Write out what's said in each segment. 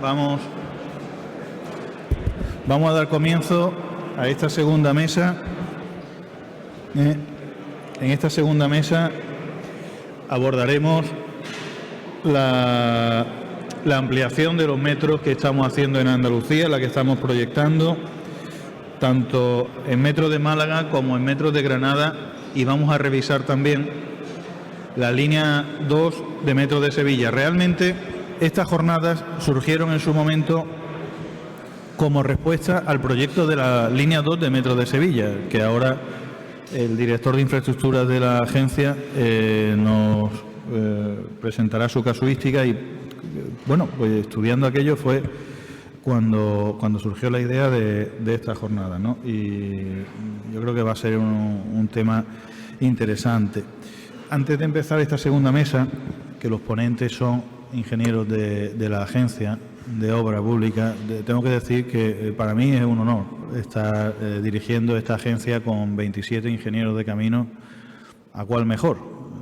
Vamos a dar comienzo a esta segunda mesa. En esta segunda mesa abordaremos la ampliación de los metros que estamos haciendo en Andalucía, la que estamos proyectando, tanto en metro de Málaga como en metro de Granada, y vamos a revisar también la línea 2 de metro de Sevilla. Realmente estas jornadas surgieron en su momento como respuesta al proyecto de la línea 2 de metro de Sevilla, que ahora el director de infraestructuras de la agencia nos presentará su casuística. Y bueno, pues estudiando aquello fue cuando surgió la idea de esta jornada, ¿no? Y yo creo que va a ser un tema interesante. Antes de empezar esta segunda mesa, que los ponentes son ingenieros de la Agencia de Obra Pública, tengo que decir que para mí es un honor estar dirigiendo esta agencia con 27 ingenieros de caminos, a cual mejor,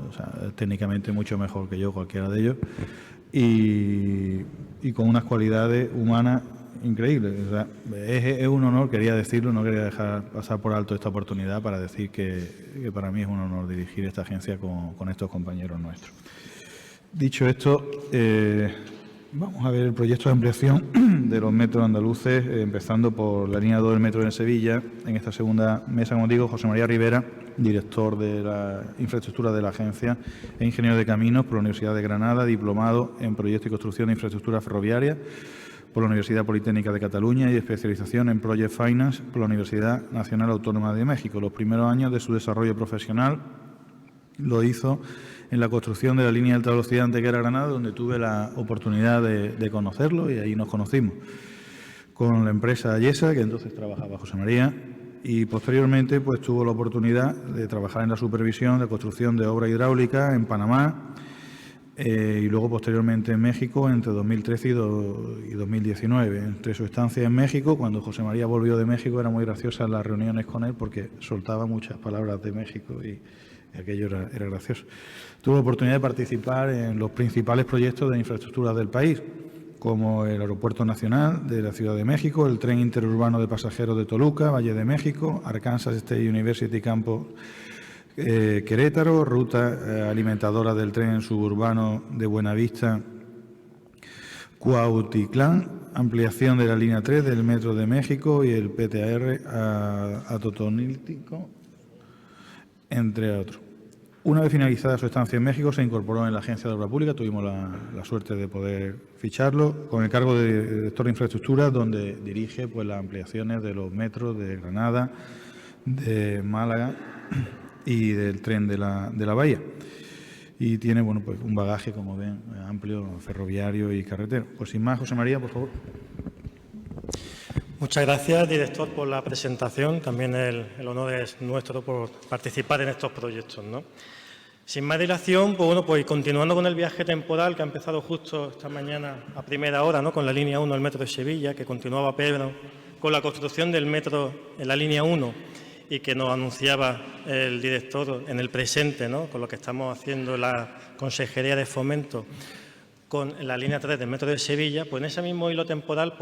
o sea, técnicamente mucho mejor que yo, cualquiera de ellos, y con unas cualidades humanas increíbles. O sea, es un honor, quería decirlo, no quería dejar pasar por alto esta oportunidad para decir que para mí es un honor dirigir esta agencia con estos compañeros nuestros. Dicho esto, vamos a ver el proyecto de ampliación de los metros andaluces, empezando por la línea 2 del metro de Sevilla. En esta segunda mesa, como digo, José María Rivera, director de la infraestructura de la agencia e ingeniero de caminos por la Universidad de Granada, diplomado en proyecto y construcción de infraestructura ferroviaria por la Universidad Politécnica de Cataluña y especialización en Project Finance por la Universidad Nacional Autónoma de México. Los primeros años de su desarrollo profesional lo hizo en la construcción de la línea de alta velocidad Antequera-Granada, donde tuve la oportunidad de conocerlo, y ahí nos conocimos con la empresa Ayesa, que entonces trabajaba José María, y posteriormente pues tuvo la oportunidad de trabajar en la supervisión de construcción de obra hidráulica en Panamá, y luego posteriormente en México entre 2013 y 2019. Entre su estancia en México, cuando José María volvió de México, era muy graciosa las reuniones con él porque soltaba muchas palabras de México y aquello era gracioso. Tuve la oportunidad de participar en los principales proyectos de infraestructuras del país, como el Aeropuerto Nacional de la Ciudad de México, el Tren Interurbano de Pasajeros de Toluca, Valle de México, Arkansas State University Campus Querétaro, ruta alimentadora del tren suburbano de Buenavista, Cuautitlán, ampliación de la línea 3 del Metro de México y el PTAR a Totonilco, entre otros. Una vez finalizada su estancia en México, se incorporó en la Agencia de Obra Pública. Tuvimos la suerte de poder ficharlo con el cargo de director de infraestructura, donde dirige pues las ampliaciones de los metros de Granada, de Málaga y del tren de la Bahía. Y tiene pues un bagaje, como ven, amplio, ferroviario y carretero. Pues sin más, José María, por favor. Muchas gracias, director, por la presentación. También el honor es nuestro por participar en estos proyectos, ¿no? Sin más dilación, pues continuando con el viaje temporal que ha empezado justo esta mañana a primera hora, ¿no?, con la línea 1 del metro de Sevilla, que continuaba Pedro con la construcción del metro en la línea 1 y que nos anunciaba el director en el presente, ¿no?, con lo que estamos haciendo en la Consejería de Fomento con la línea 3 del metro de Sevilla. Pues en ese mismo hilo temporal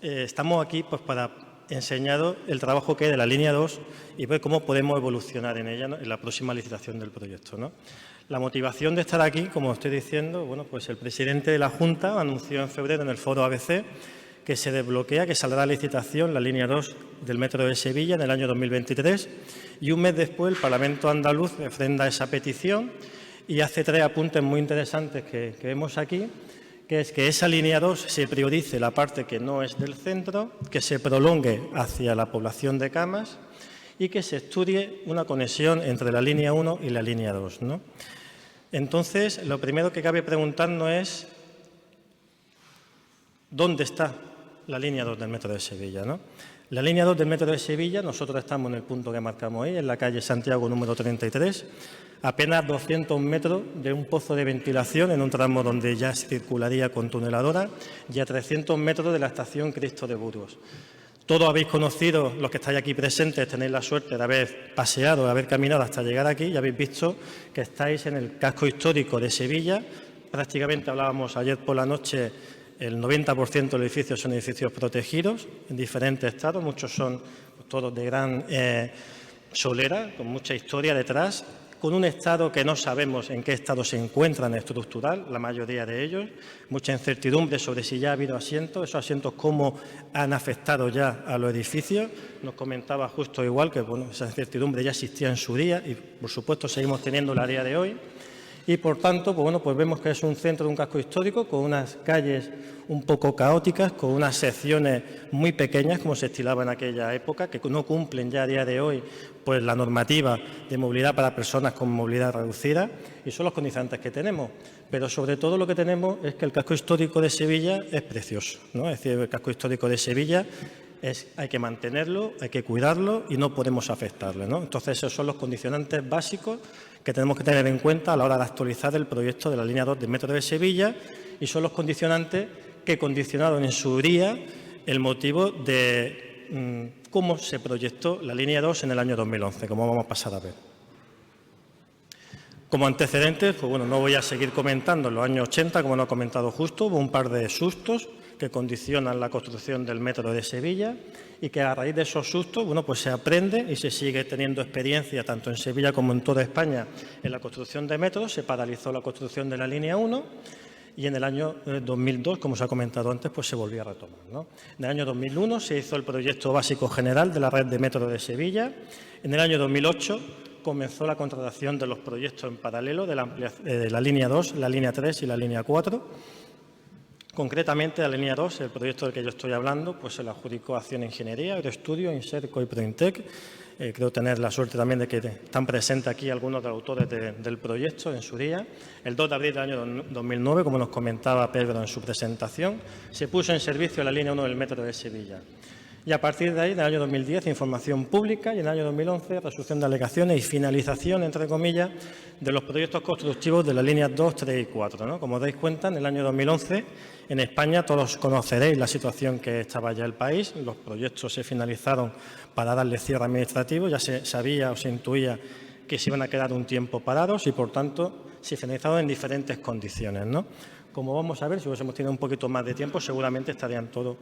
estamos aquí pues para enseñaros el trabajo que hay de la línea 2 y ver cómo podemos evolucionar en ella, ¿no?, en la próxima licitación del proyecto, ¿no? La motivación de estar aquí, como estoy diciendo, pues el presidente de la Junta anunció en febrero en el foro ABC que se desbloquea, que saldrá a licitación la línea 2 del metro de Sevilla en el año 2023, y un mes después el Parlamento andaluz refrenda esa petición y hace 3 apuntes muy interesantes que vemos aquí, que es que esa línea 2 se priorice la parte que no es del centro, que se prolongue hacia la población de Camas y que se estudie una conexión entre la línea 1 y la línea 2, ¿no? Entonces, lo primero que cabe preguntarnos es ¿dónde está la línea 2 del metro de Sevilla, ¿no? La línea 2 del metro de Sevilla, nosotros estamos en el punto que marcamos ahí, en la calle Santiago número 33, apenas 200 metros de un pozo de ventilación en un tramo donde ya se circularía con tuneladora, y a 300 metros de la estación Cristo de Burgos. Todos habéis conocido, los que estáis aquí presentes, tenéis la suerte de haber paseado, de haber caminado hasta llegar aquí, y habéis visto que estáis en el casco histórico de Sevilla. Prácticamente hablábamos ayer por la noche El 90% de los edificios son edificios protegidos en diferentes estados, muchos son todos de gran solera, con mucha historia detrás, con un estado que no sabemos en qué estado se encuentran estructural, la mayoría de ellos, mucha incertidumbre sobre si ya ha habido asientos, esos asientos cómo han afectado ya a los edificios. Nos comentaba justo igual que bueno, esa incertidumbre ya existía en su día y, por supuesto, seguimos teniéndola a día de hoy. Y, por tanto, pues, bueno, pues vemos que es un centro de un casco histórico con unas calles un poco caóticas, con unas secciones muy pequeñas, como se estilaba en aquella época, que no cumplen ya a día de hoy pues, la normativa de movilidad para personas con movilidad reducida, y son los condicionantes que tenemos. Pero, sobre todo, lo que tenemos es que el casco histórico de Sevilla es precioso, ¿no? Es decir, el casco histórico de Sevilla hay que mantenerlo, hay que cuidarlo y no podemos afectarle, ¿no? Entonces, esos son los condicionantes básicos que tenemos que tener en cuenta a la hora de actualizar el proyecto de la línea 2 del Metro de Sevilla, y son los condicionantes que condicionaron en su día el motivo de cómo se proyectó la línea 2 en el año 2011, como vamos a pasar a ver. Como antecedentes, pues bueno, no voy a seguir comentando en los años 80, como no ha comentado Justo, hubo un par de sustos que condicionan la construcción del Metro de Sevilla y que a raíz de esos sustos, bueno, pues se aprende y se sigue teniendo experiencia tanto en Sevilla como en toda España en la construcción de metros. Se paralizó la construcción de la línea 1 y en el año 2002, como se ha comentado antes, pues se volvió a retomar, ¿no? En el año 2001 se hizo el proyecto básico general de la red de metro de Sevilla. En el año 2008 comenzó la contratación de los proyectos en paralelo de la línea 2, la línea 3 y la línea 4. Concretamente, la línea 2, el proyecto del que yo estoy hablando, pues se le adjudicó a Acciona Ingeniería, Aeroestudio, Inserco y Prointec. Creo tener la suerte también de que están presentes aquí algunos de los autores del proyecto en su día. El 2 de abril del año 2009, como nos comentaba Pedro en su presentación, se puso en servicio la línea 1 del Metro de Sevilla. Y a partir de ahí, en el año 2010, información pública y en el año 2011, resolución de alegaciones y finalización, entre comillas, de los proyectos constructivos de las líneas 2, 3 y 4, ¿no? Como dais cuenta, en el año 2011, en España, todos conoceréis la situación que estaba ya el país. Los proyectos se finalizaron para darle cierre administrativo. Ya se sabía o se intuía que se iban a quedar un tiempo parados y, por tanto, se finalizaron en diferentes condiciones, ¿no? Como vamos a ver, si hubiésemos tenido un poquito más de tiempo, seguramente estarían todos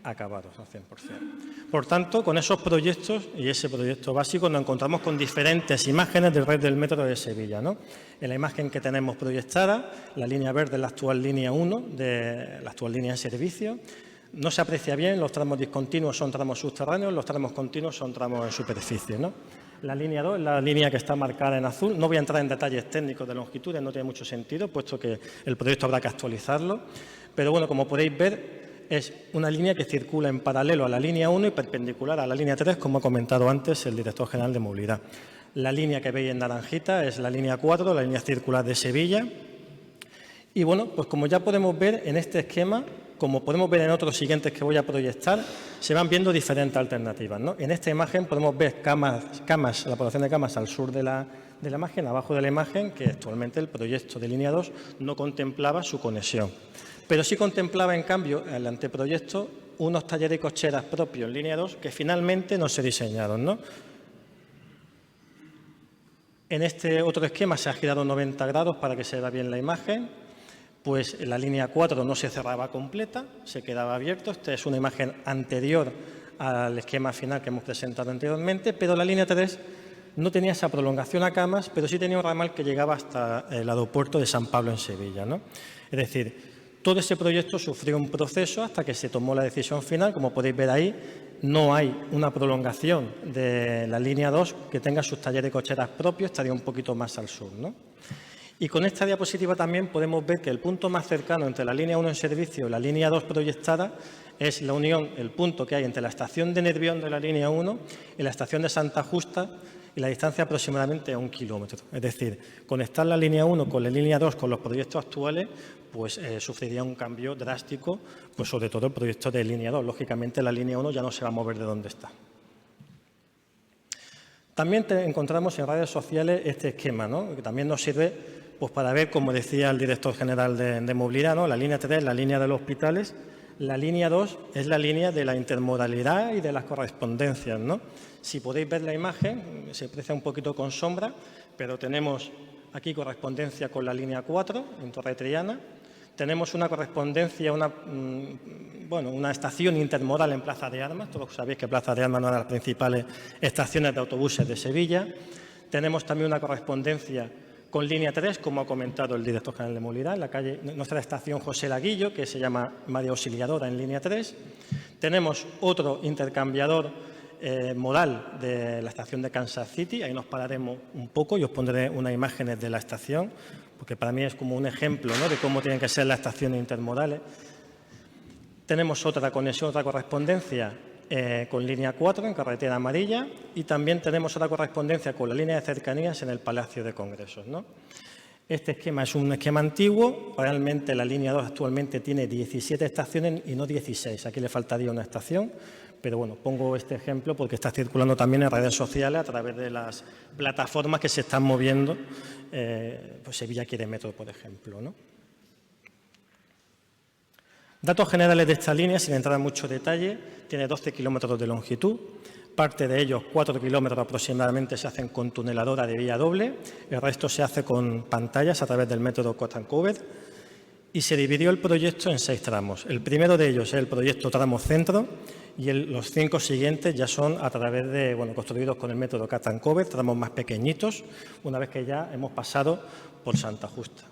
acabados al 100%. Por tanto, con esos proyectos y ese proyecto básico nos encontramos con diferentes imágenes de red del Metro de Sevilla, ¿no? En la imagen que tenemos proyectada, la línea verde es la actual línea 1, de la actual línea en servicio. No se aprecia bien, los tramos discontinuos son tramos subterráneos, los tramos continuos son tramos en superficie, ¿no? La línea 2 es la línea que está marcada en azul. No voy a entrar en detalles técnicos de longitudes, no tiene mucho sentido, puesto que el proyecto habrá que actualizarlo. Pero bueno, como podéis ver, es una línea que circula en paralelo a la línea 1 y perpendicular a la línea 3, como ha comentado antes el director general de movilidad. La línea que veis en naranjita es la línea 4, la línea circular de Sevilla. Y bueno, pues como ya podemos ver en este esquema, como podemos ver en otros siguientes que voy a proyectar, se van viendo diferentes alternativas, ¿no? En esta imagen podemos ver camas, la población de camas al sur de la imagen, abajo de la imagen, que actualmente el proyecto de línea 2 no contemplaba su conexión. Pero sí contemplaba, en cambio, el anteproyecto, unos talleres y cocheras propios en línea 2 que finalmente no se diseñaron, ¿no? En este otro esquema se ha girado 90 grados para que se vea bien la imagen. Pues la línea 4 no se cerraba completa, se quedaba abierto. Esta es una imagen anterior al esquema final que hemos presentado anteriormente, pero la línea 3 no tenía esa prolongación a camas, pero sí tenía un ramal que llegaba hasta el aeropuerto de San Pablo en Sevilla, ¿no? Es decir, todo ese proyecto sufrió un proceso hasta que se tomó la decisión final. Como podéis ver ahí, no hay una prolongación de la línea 2 que tenga sus talleres de cocheras propios, estaría un poquito más al sur, ¿no? Y con esta diapositiva también podemos ver que el punto más cercano entre la línea 1 en servicio y la línea 2 proyectada es la unión, el punto que hay entre la estación de Nervión de la línea 1 y la estación de Santa Justa, y la distancia aproximadamente a 1 kilómetro. Es decir, conectar la línea 1 con la línea 2 con los proyectos actuales, pues sufriría un cambio drástico, pues sobre todo el proyecto de línea 2. Lógicamente, la línea 1 ya no se va a mover de donde está. También encontramos en redes sociales este esquema, ¿no? Que también nos sirve pues, para ver, como decía el director general de movilidad, ¿no? La línea 3, la línea de los hospitales. La línea 2 es la línea de la intermodalidad y de las correspondencias, ¿no? Si podéis ver la imagen, se aprecia un poquito con sombra, pero tenemos aquí correspondencia con la línea 4 en Torre Triana. tenemos una correspondencia, una estación intermodal en Plaza de Armas. Todos sabéis que Plaza de Armas es una de las principales estaciones de autobuses de Sevilla. Tenemos también una correspondencia con línea 3, como ha comentado el director general de movilidad, en la calle, nuestra estación José Laguillo, que se llama María Auxiliadora en línea 3. Tenemos otro intercambiador modal de la estación de Kansas City. Ahí nos pararemos un poco y os pondré unas imágenes de la estación, porque para mí es como un ejemplo, ¿no?, de cómo tienen que ser las estaciones intermodales. Tenemos otra conexión, otra correspondencia con línea 4 en Carretera Amarilla, y también tenemos otra correspondencia con la línea de cercanías en el Palacio de Congresos, ¿no? Este esquema es un esquema antiguo. Realmente la línea 2 actualmente tiene 17 estaciones y no 16. Aquí le faltaría una estación, pero bueno, pongo este ejemplo porque está circulando también en redes sociales a través de las plataformas que se están moviendo. Pues Sevilla Quiere Metro, por ejemplo, ¿no? Datos generales de esta línea, sin entrar en mucho detalle: tiene 12 kilómetros de longitud, parte de ellos, 4 kilómetros aproximadamente, se hacen con tuneladora de vía doble, el resto se hace con pantallas a través del método Cut and Cover, y se dividió el proyecto en 6 tramos. El primero de ellos es el proyecto tramo centro, y los 5 siguientes ya son a través de, construidos con el método Cut and Cover, tramos más pequeñitos, una vez que ya hemos pasado por Santa Justa.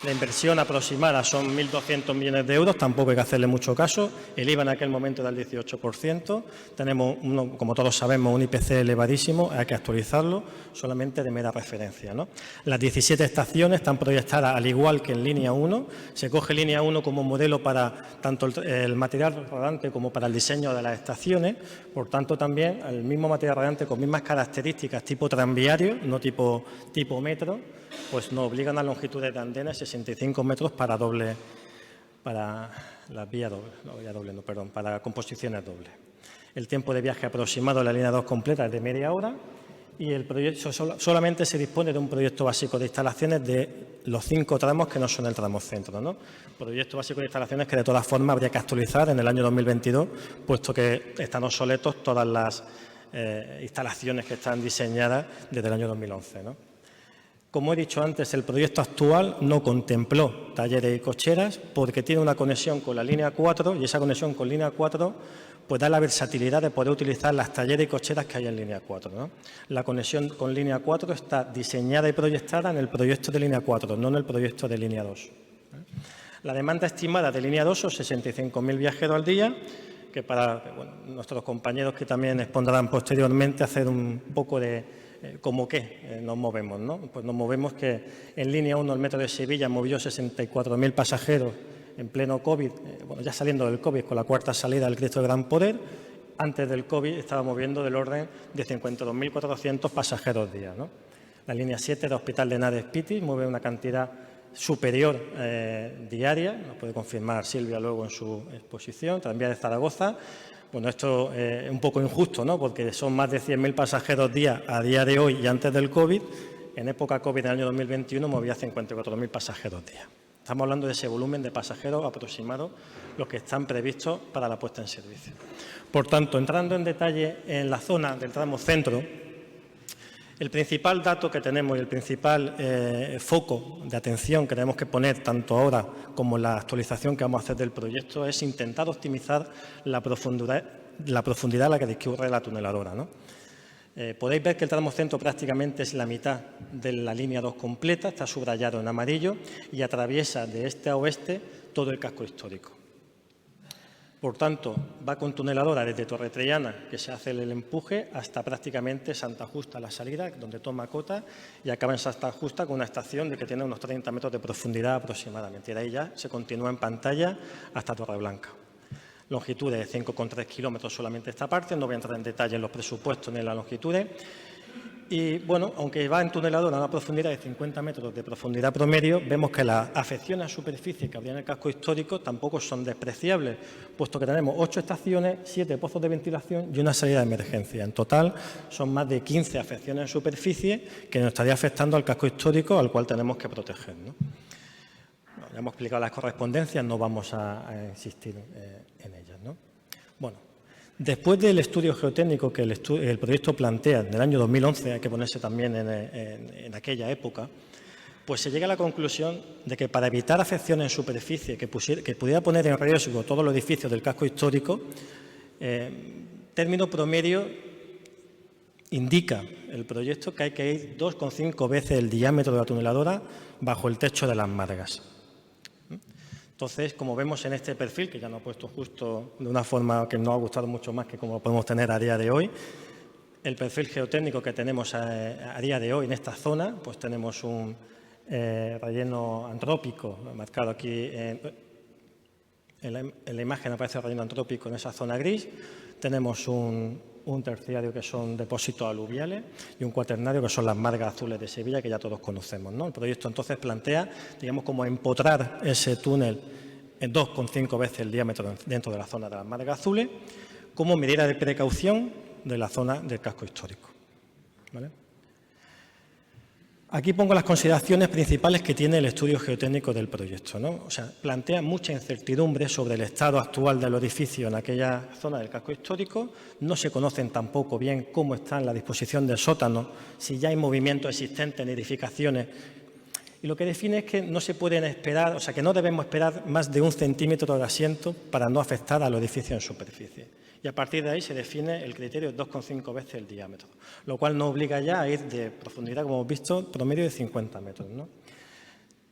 La inversión aproximada son 1.200 millones de euros, tampoco hay que hacerle mucho caso. El IVA en aquel momento era el 18%. Tenemos, como todos sabemos, un IPC elevadísimo, hay que actualizarlo, solamente de mera referencia, ¿no? Las 17 estaciones están proyectadas al igual que en línea 1. Se coge línea 1 como modelo para tanto el material rodante como para el diseño de las estaciones. Por tanto, también el mismo material rodante con mismas características tipo tranviario, no tipo metro, pues nos obligan a longitudes de andenes 65 metros para para composiciones dobles. El tiempo de viaje aproximado de la línea 2 completa es de media hora, y el proyecto solamente se dispone de un proyecto básico de instalaciones de los 5 tramos que no son el tramo centro, ¿no? Proyecto básico de instalaciones que de todas formas habría que actualizar en el año 2022, puesto que están obsoletos todas las instalaciones que están diseñadas desde el año 2011, ¿no? Como he dicho antes, el proyecto actual no contempló talleres y cocheras porque tiene una conexión con la línea 4, y esa conexión con línea 4 pues da la versatilidad de poder utilizar las talleres y cocheras que hay en línea 4, ¿no? La conexión con línea 4 está diseñada y proyectada en el proyecto de línea 4, no en el proyecto de línea 2. La demanda estimada de línea 2 son 65.000 viajeros al día, que para nuestros compañeros que también expondrán posteriormente hacer un poco de ¿cómo qué nos movemos, ¿no? Pues nos movemos que en línea 1 el metro de Sevilla movió 64.000 pasajeros en pleno COVID, ya saliendo del COVID con la cuarta salida del Cristo de Gran Poder. Antes del COVID estaba moviendo del orden de 52.400 pasajeros día, ¿no? La línea 7 del Hospital de Henares Pitis mueve una cantidad superior diaria, lo puede confirmar Silvia luego en su exposición. Tranvía de Zaragoza. Bueno, esto es un poco injusto, ¿no?, porque son más de 100.000 pasajeros día a día de hoy y antes del COVID. En época COVID, en el año 2021, movía 54.000 pasajeros día. Estamos hablando de ese volumen de pasajeros aproximado, los que están previstos para la puesta en servicio. Por tanto, entrando en detalle en la zona del tramo centro, el principal dato que tenemos y el principal foco de atención que tenemos que poner tanto ahora como en la actualización que vamos a hacer del proyecto es intentar optimizar la profundidad a la que discurre la tuneladora, ¿no? Podéis ver que el tramo centro prácticamente es la mitad de la línea 2 completa, está subrayado en amarillo y atraviesa de este a oeste todo el casco histórico. Por tanto, va con tuneladora desde Torretrellana, que se hace el empuje, hasta prácticamente Santa Justa, la salida, donde toma cota, y acaba en Santa Justa con una estación de que tiene unos 30 metros de profundidad aproximadamente. Y de ahí ya se continúa en pantalla hasta Torreblanca. Longitud de 5,3 kilómetros solamente esta parte, no voy a entrar en detalle en los presupuestos ni en las longitudes. Y, bueno, aunque va en tuneladora a una profundidad de 50 metros de profundidad promedio, vemos que las afecciones a superficie que habría en el casco histórico tampoco son despreciables, puesto que tenemos 8 estaciones, 7 pozos de ventilación y una salida de emergencia. En total, son más de 15 afecciones en superficie que nos estaría afectando al casco histórico, al cual tenemos que proteger, ¿no? Bueno, ya hemos explicado las correspondencias, no vamos a insistir en ellas, ¿no? Bueno. Después del estudio geotécnico que el proyecto plantea en el año 2011, hay que ponerse también en aquella época, pues se llega a la conclusión de que para evitar afecciones en superficie que pudiera poner en riesgo todos los edificios del casco histórico, término promedio indica el proyecto que hay que ir 2,5 veces el diámetro de la tuneladora bajo el techo de las margas. Entonces, como vemos en este perfil, que ya nos ha puesto justo de una forma que nos ha gustado mucho más que como podemos tener a día de hoy, el perfil geotécnico que tenemos a día de hoy en esta zona, pues tenemos un relleno antrópico marcado aquí en la imagen aparece el relleno antrópico en esa zona gris. Tenemos un terciario que son depósitos aluviales y un cuaternario que son las margas azules de Sevilla, que ya todos conocemos, ¿no? El proyecto entonces plantea, digamos, como empotrar ese túnel en 2,5 veces el diámetro dentro de la zona de las margas azules, como medida de precaución de la zona del casco histórico, ¿vale? Aquí pongo las consideraciones principales que tiene el estudio geotécnico del proyecto, ¿no? O sea, plantea mucha incertidumbre sobre el estado actual del edificio en aquella zona del casco histórico. No se conocen tampoco bien cómo está la disposición del sótano, si ya hay movimiento existente en edificaciones. Y lo que define es que no se pueden esperar, o sea, que no debemos esperar más de 1 centímetro de asiento para no afectar al edificio en superficie. Y a partir de ahí se define el criterio de 2,5 veces el diámetro, lo cual nos obliga ya a ir de profundidad, como hemos visto, promedio de 50 metros, ¿no?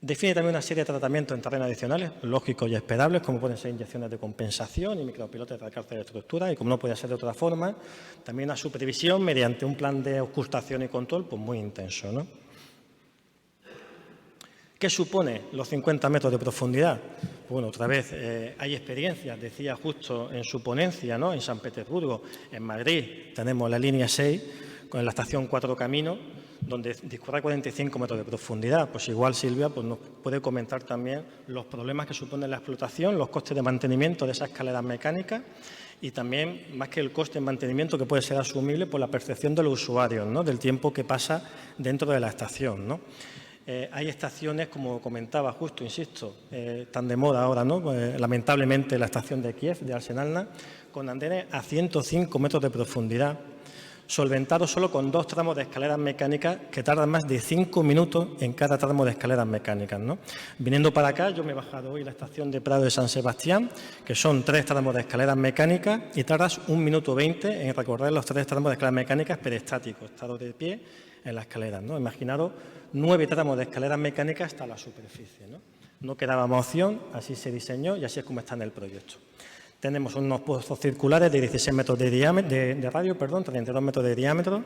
Define también una serie de tratamientos en terreno adicionales, lógicos y esperables, como pueden ser inyecciones de compensación y micropilotes de cárcel de estructura, y como no puede ser de otra forma, también una supervisión mediante un plan de ocultación y control pues muy intenso, ¿no? ¿Qué supone los 50 metros de profundidad? Bueno, otra vez, hay experiencias, decía justo en su ponencia, ¿no? En San Petersburgo, en Madrid, tenemos la línea 6 con la estación Cuatro Caminos, donde discurre 45 metros de profundidad. Pues igual Silvia pues nos puede comentar también los problemas que supone la explotación, los costes de mantenimiento de esas escaleras mecánicas y también, más que el coste de mantenimiento, que puede ser asumible por la percepción de los usuarios, ¿no? Del tiempo que pasa dentro de la estación, ¿no? Hay estaciones, como comentaba justo, insisto, tan de moda ahora, ¿no? Lamentablemente la estación de Kiev, de Arsenalna, con andenes a 105 metros de profundidad, solventados solo con 2 tramos de escaleras mecánicas que tardan más de 5 minutos en cada tramo de escaleras mecánicas, ¿no? Viniendo para acá, yo me he bajado hoy la estación de Prado de San Sebastián, que son 3 tramos de escaleras mecánicas y tardas 1 minuto 20 en recorrer los 3 tramos de escaleras mecánicas perestáticos, estado de pie en la escalera, ¿no? Imaginaros 9 tramos de escaleras mecánicas hasta la superficie, ¿no? No quedaba más opción, así se diseñó y así es como está en el proyecto. Tenemos unos pozos circulares de 16 metros de radio, 32 metros de diámetro,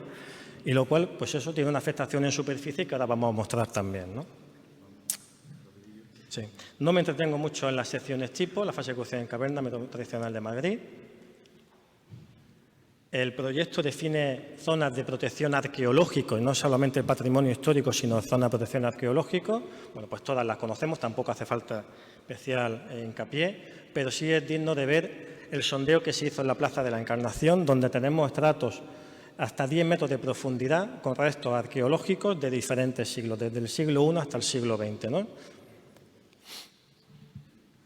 y lo cual, pues eso tiene una afectación en superficie que ahora vamos a mostrar también, ¿no? Sí. No me entretengo mucho en las secciones tipo, la fase de ejecución en caverna, método tradicional de Madrid. El proyecto define zonas de protección arqueológico, y no solamente el patrimonio histórico, sino zonas de protección arqueológico. Bueno, pues todas las conocemos, tampoco hace falta especial hincapié, pero sí es digno de ver el sondeo que se hizo en la Plaza de la Encarnación, donde tenemos estratos hasta 10 metros de profundidad con restos arqueológicos de diferentes siglos, desde el siglo I hasta el siglo XX, ¿no?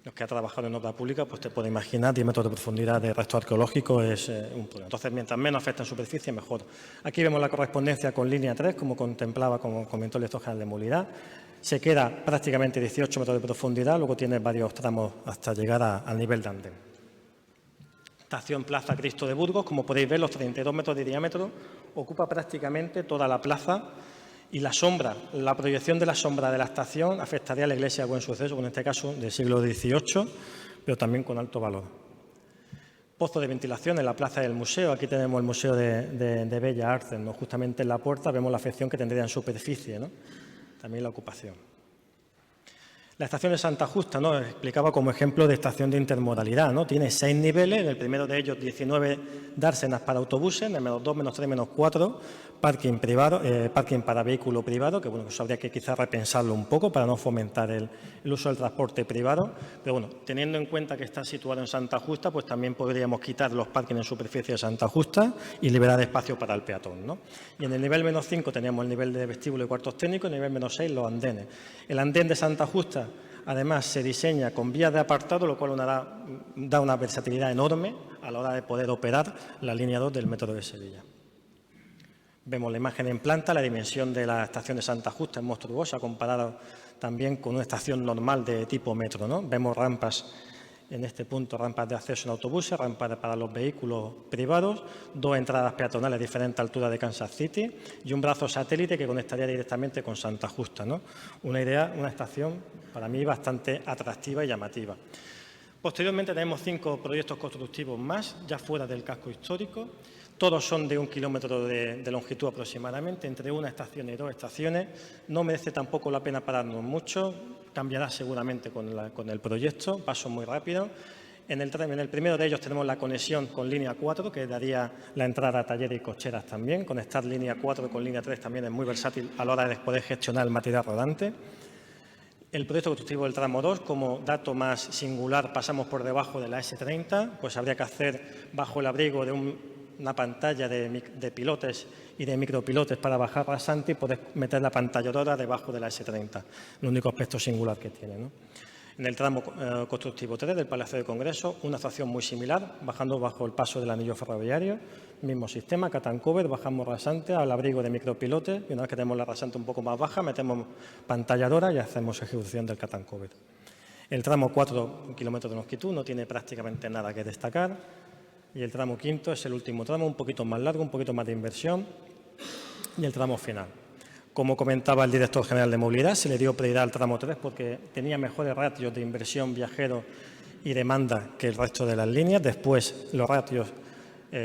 Los que ha trabajado en obra pública, pues te puedes imaginar, 10 metros de profundidad de restos arqueológicos es un problema. Entonces, mientras menos afecta en superficie, mejor. Aquí vemos la correspondencia con línea 3, como contemplaba, como comentó el director general de movilidad. Se queda prácticamente 18 metros de profundidad, luego tiene varios tramos hasta llegar al nivel de andén. Estación Plaza Cristo de Burgos, como podéis ver, los 32 metros de diámetro ocupa prácticamente toda la plaza. Y la sombra, la proyección de la sombra de la estación afectaría a la iglesia de Buen Suceso, en este caso del siglo XVIII, pero también con alto valor. Pozo de ventilación en la plaza del museo. Aquí tenemos el Museo de Bellas Artes, ¿no? Justamente en la puerta vemos la afección que tendría en superficie, ¿no? También la ocupación. La estación de Santa Justa, ¿no? Explicaba como ejemplo de estación de intermodalidad, ¿no? Tiene 6 niveles, en el primero de ellos 19 dársenas para autobuses, en el -2, -3, -4, parking privado, parking para vehículo privado, que bueno, eso habría que quizás repensarlo un poco para no fomentar el uso del transporte privado, pero bueno, teniendo en cuenta que está situado en Santa Justa, pues también podríamos quitar los parkings en superficie de Santa Justa y liberar espacio para el peatón, ¿no? Y en el nivel -5 teníamos el nivel de vestíbulo y cuartos técnicos, en el nivel -6 los andenes. El andén de Santa Justa, además, se diseña con vías de apartado, lo cual da una versatilidad enorme a la hora de poder operar la línea 2 del Metro de Sevilla. Vemos la imagen en planta, la dimensión de la estación de Santa Justa es monstruosa comparada también con una estación normal de tipo metro, ¿no? Vemos rampas en este punto, rampas de acceso en autobuses, rampas para los vehículos privados, 2 entradas peatonales a diferentes alturas de Kansas City y un brazo satélite que conectaría directamente con Santa Justa, ¿no? Una estación para mí bastante atractiva y llamativa. Posteriormente tenemos 5 proyectos constructivos más, ya fuera del casco histórico. Todos son de 1 kilómetro de longitud aproximadamente, entre una estación y 2 estaciones. No merece tampoco la pena pararnos mucho, cambiará seguramente con el proyecto, paso muy rápido. En el primero de ellos tenemos la conexión con línea 4, que daría la entrada a talleres y cocheras también. Conectar línea 4 con línea 3 también es muy versátil a la hora de poder gestionar el material rodante. El proyecto constructivo del tramo 2, como dato más singular, pasamos por debajo de la S30, pues habría que hacer bajo el abrigo de una pantalla de pilotes y de micropilotes para bajar rasante y poder meter la pantalladora debajo de la S30, el único aspecto singular que tiene, ¿no? En el tramo constructivo 3 del Palacio de Congreso, una actuación muy similar, bajando bajo el paso del anillo ferroviario, mismo sistema, cut and cover, bajamos rasante al abrigo de micropilotes y una vez que tenemos la rasante un poco más baja, metemos pantalladora y hacemos ejecución del cut and cover. El tramo 4, 1 kilómetro de longitud, no tiene prácticamente nada que destacar. Y el tramo 5 es el último tramo, un poquito más largo, un poquito más de inversión. Y el tramo final. Como comentaba el director general de movilidad, se le dio prioridad al tramo 3 porque tenía mejores ratios de inversión, viajero y demanda que el resto de las líneas. Después los ratios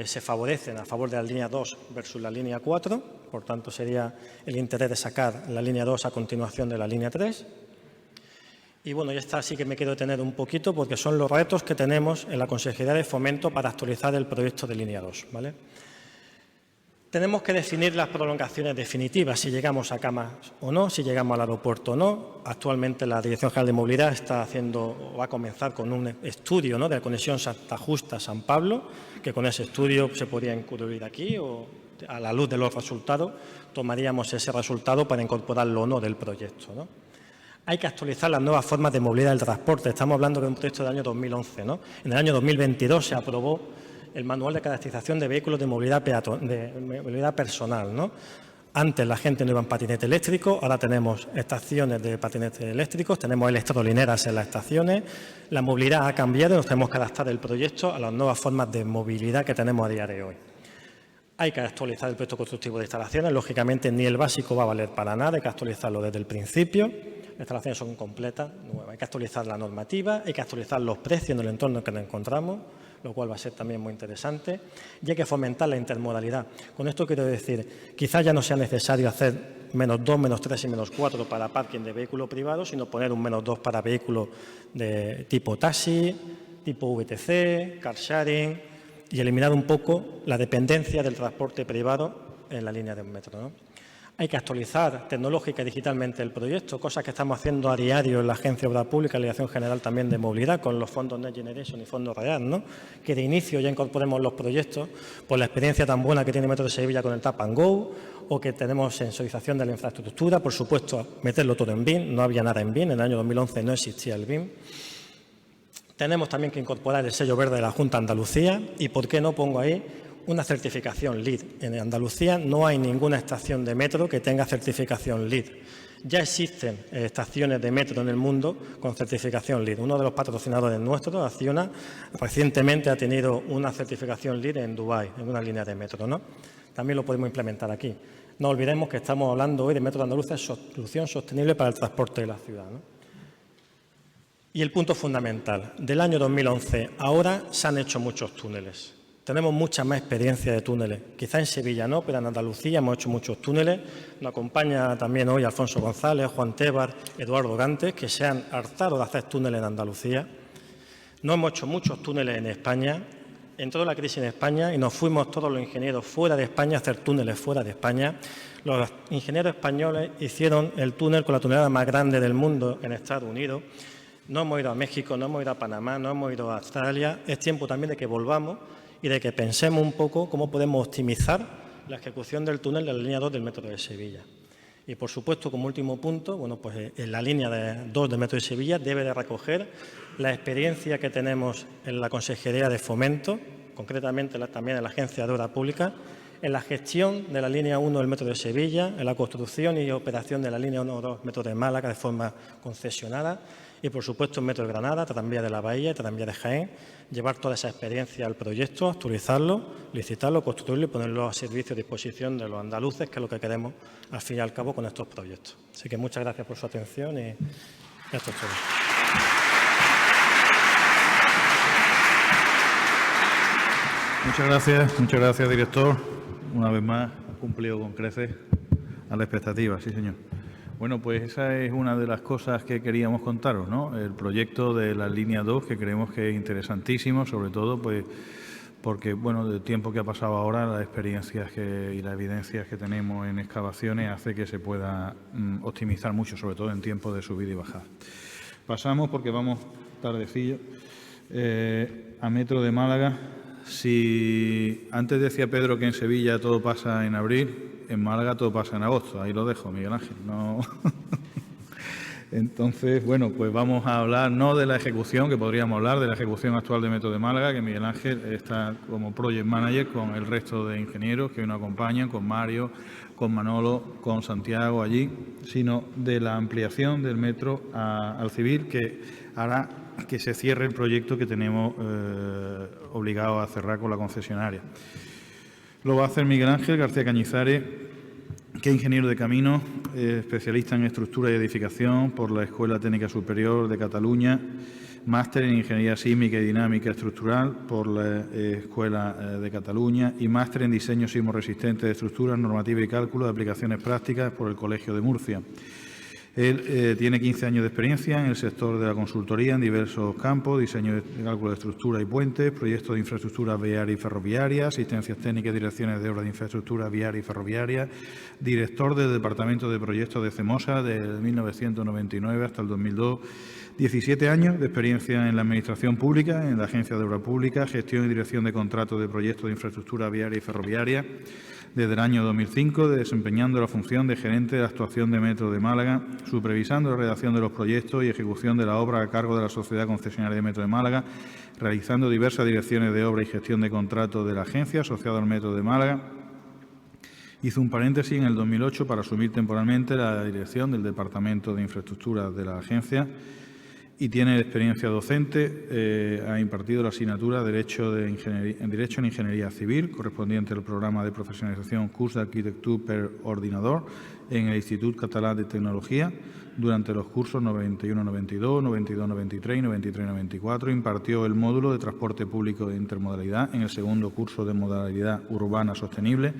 se favorecen a favor de la línea 2 versus la línea 4. Por tanto, sería el interés de sacar la línea 2 a continuación de la línea 3. Y bueno, ya está, sí que me quiero detener un poquito porque son los retos que tenemos en la Consejería de Fomento para actualizar el proyecto de línea 2, ¿vale? Tenemos que definir las prolongaciones definitivas, si llegamos a Camas o no, si llegamos al aeropuerto o no. Actualmente la Dirección General de Movilidad está haciendo o va a comenzar con un estudio, ¿no?, de la conexión Santa Justa-San Pablo, que con ese estudio se podría incluir aquí o a la luz de los resultados tomaríamos ese resultado para incorporarlo o no del proyecto, ¿no? Hay que actualizar las nuevas formas de movilidad del transporte. Estamos hablando de un proyecto del año 2011, ¿no? En el año 2022 se aprobó el Manual de Caracterización de Vehículos de Movilidad Personal, ¿no? Antes la gente no iba en patinete eléctrico, ahora tenemos estaciones de patinetes eléctricos, tenemos electrolineras en las estaciones. La movilidad ha cambiado y nos tenemos que adaptar el proyecto a las nuevas formas de movilidad que tenemos a día de hoy. Hay que actualizar el proyecto constructivo de instalaciones. Lógicamente, ni el básico va a valer para nada, hay que actualizarlo desde el principio. Las instalaciones son completas, nuevas. Hay que actualizar la normativa, hay que actualizar los precios en el entorno en que nos encontramos, lo cual va a ser también muy interesante. Y hay que fomentar la intermodalidad. Con esto quiero decir, quizás ya no sea necesario hacer -2, -3 y -4 para parking de vehículos privados, sino poner un -2 para vehículos de tipo taxi, tipo VTC, car sharing y eliminar un poco la dependencia del transporte privado en la línea de un metro, ¿no? Hay que actualizar tecnológica y digitalmente el proyecto, cosas que estamos haciendo a diario en la Agencia de Obra Pública y la Dirección General también de Movilidad con los fondos Next Generation y fondos Real, ¿no? Que de inicio ya incorporemos los proyectos por la experiencia tan buena que tiene Metro de Sevilla con el Tap and Go o que tenemos sensorización de la infraestructura, por supuesto meterlo todo en BIM, no había nada en BIM, en el año 2011 no existía el BIM. Tenemos también que incorporar el sello verde de la Junta de Andalucía y, ¿por qué no pongo ahí una certificación LEED? En Andalucía no hay ninguna estación de metro que tenga certificación LEED. Ya existen estaciones de metro en el mundo con certificación LEED. Uno de los patrocinadores nuestros, Acciona, recientemente ha tenido una certificación LEED en Dubái, en una línea de metro, ¿no? También lo podemos implementar aquí. No olvidemos que estamos hablando hoy de Metro de Andalucía, solución sostenible para el transporte de la ciudad, ¿no? Y el punto fundamental, del año 2011 ahora se han hecho muchos túneles. Tenemos mucha más experiencia de túneles. Quizá en Sevilla no, pero en Andalucía hemos hecho muchos túneles. Nos acompaña también hoy Alfonso González, Juan Tebar, Eduardo Gantes, que se han hartado de hacer túneles en Andalucía. No hemos hecho muchos túneles en España. Entró la crisis en España y nos fuimos todos los ingenieros fuera de España a hacer túneles fuera de España. Los ingenieros españoles hicieron el túnel con la tunelada más grande del mundo en Estados Unidos. No hemos ido a México, no hemos ido a Panamá, no hemos ido a Australia. Es tiempo también de que volvamos y de que pensemos un poco cómo podemos optimizar la ejecución del túnel de la línea 2 del Metro de Sevilla. Y, por supuesto, como último punto, bueno, pues en la línea 2 del Metro de Sevilla debe de recoger la experiencia que tenemos en la Consejería de Fomento, concretamente también en la Agencia de Obra Pública, en la gestión de la línea 1 del Metro de Sevilla, en la construcción y operación de la línea 1-2 Metro de Málaga de forma concesionada y, por supuesto, en Metro de Granada, Tranvía de la Bahía y Tranvía de Jaén, llevar toda esa experiencia al proyecto, actualizarlo, licitarlo, construirlo y ponerlo a servicio y disposición de los andaluces, que es lo que queremos al fin y al cabo con estos proyectos. Así que muchas gracias por su atención y esto es todo. Muchas gracias, director. Una vez más, ha cumplido con creces a la expectativa, sí, señor. Bueno, pues esa es una de las cosas que queríamos contaros, ¿no? El proyecto de la línea 2, que creemos que es interesantísimo, sobre todo pues porque, bueno, del tiempo que ha pasado ahora, las experiencias y las evidencias que tenemos en excavaciones hace que se pueda optimizar mucho, sobre todo en tiempos de subida y bajada. Pasamos, porque vamos tardecillo, a Metro de Málaga. Si antes decía Pedro que en Sevilla todo pasa en abril, en Málaga todo pasa en agosto. Ahí lo dejo, Miguel Ángel. No. Entonces, bueno, pues vamos a hablar no de la ejecución, que podríamos hablar de la ejecución actual de Metro de Málaga, que Miguel Ángel está como project manager con el resto de ingenieros que nos acompañan, con Mario, con Manolo, con Santiago allí, sino de la ampliación del metro al civil, que hará que se cierre el proyecto que tenemos obligado a cerrar con la concesionaria. Lo va a hacer Miguel Ángel García Cañizares, que es ingeniero de caminos, especialista en estructura y edificación por la Escuela Técnica Superior de Cataluña, máster en Ingeniería Sísmica y Dinámica Estructural por la Escuela de Cataluña y máster en Diseño Sismorresistente de Estructuras, Normativa y Cálculo de Aplicaciones Prácticas por el Colegio de Murcia. Él tiene 15 años de experiencia en el sector de la consultoría en diversos campos, diseño de cálculo de estructura y puentes, proyectos de infraestructura viaria y ferroviaria, asistencias técnicas y direcciones de obras de infraestructura viaria y ferroviaria, director del Departamento de Proyectos de CEMOSA desde 1999 hasta el 2002, 17 años de experiencia en la Administración Pública, en la Agencia de Obra Pública, gestión y dirección de contratos de proyectos de infraestructura viaria y ferroviaria, desde el año 2005, desempeñando la función de gerente de actuación de Metro de Málaga, supervisando la redacción de los proyectos y ejecución de la obra a cargo de la Sociedad Concesionaria de Metro de Málaga, realizando diversas direcciones de obra y gestión de contratos de la agencia asociada al Metro de Málaga. Hizo un paréntesis en el 2008 para asumir temporalmente la dirección del Departamento de Infraestructuras de la agencia y tiene experiencia docente. Ha impartido la asignatura Derecho en Ingeniería Civil, correspondiente al programa de profesionalización Curs d'Arquitectura per Ordinador en el Institut Català de Tecnología. Durante los cursos 91-92, 92-93 y 93-94 impartió el módulo de Transporte Público de Intermodalidad en el segundo curso de Modalidad Urbana Sostenible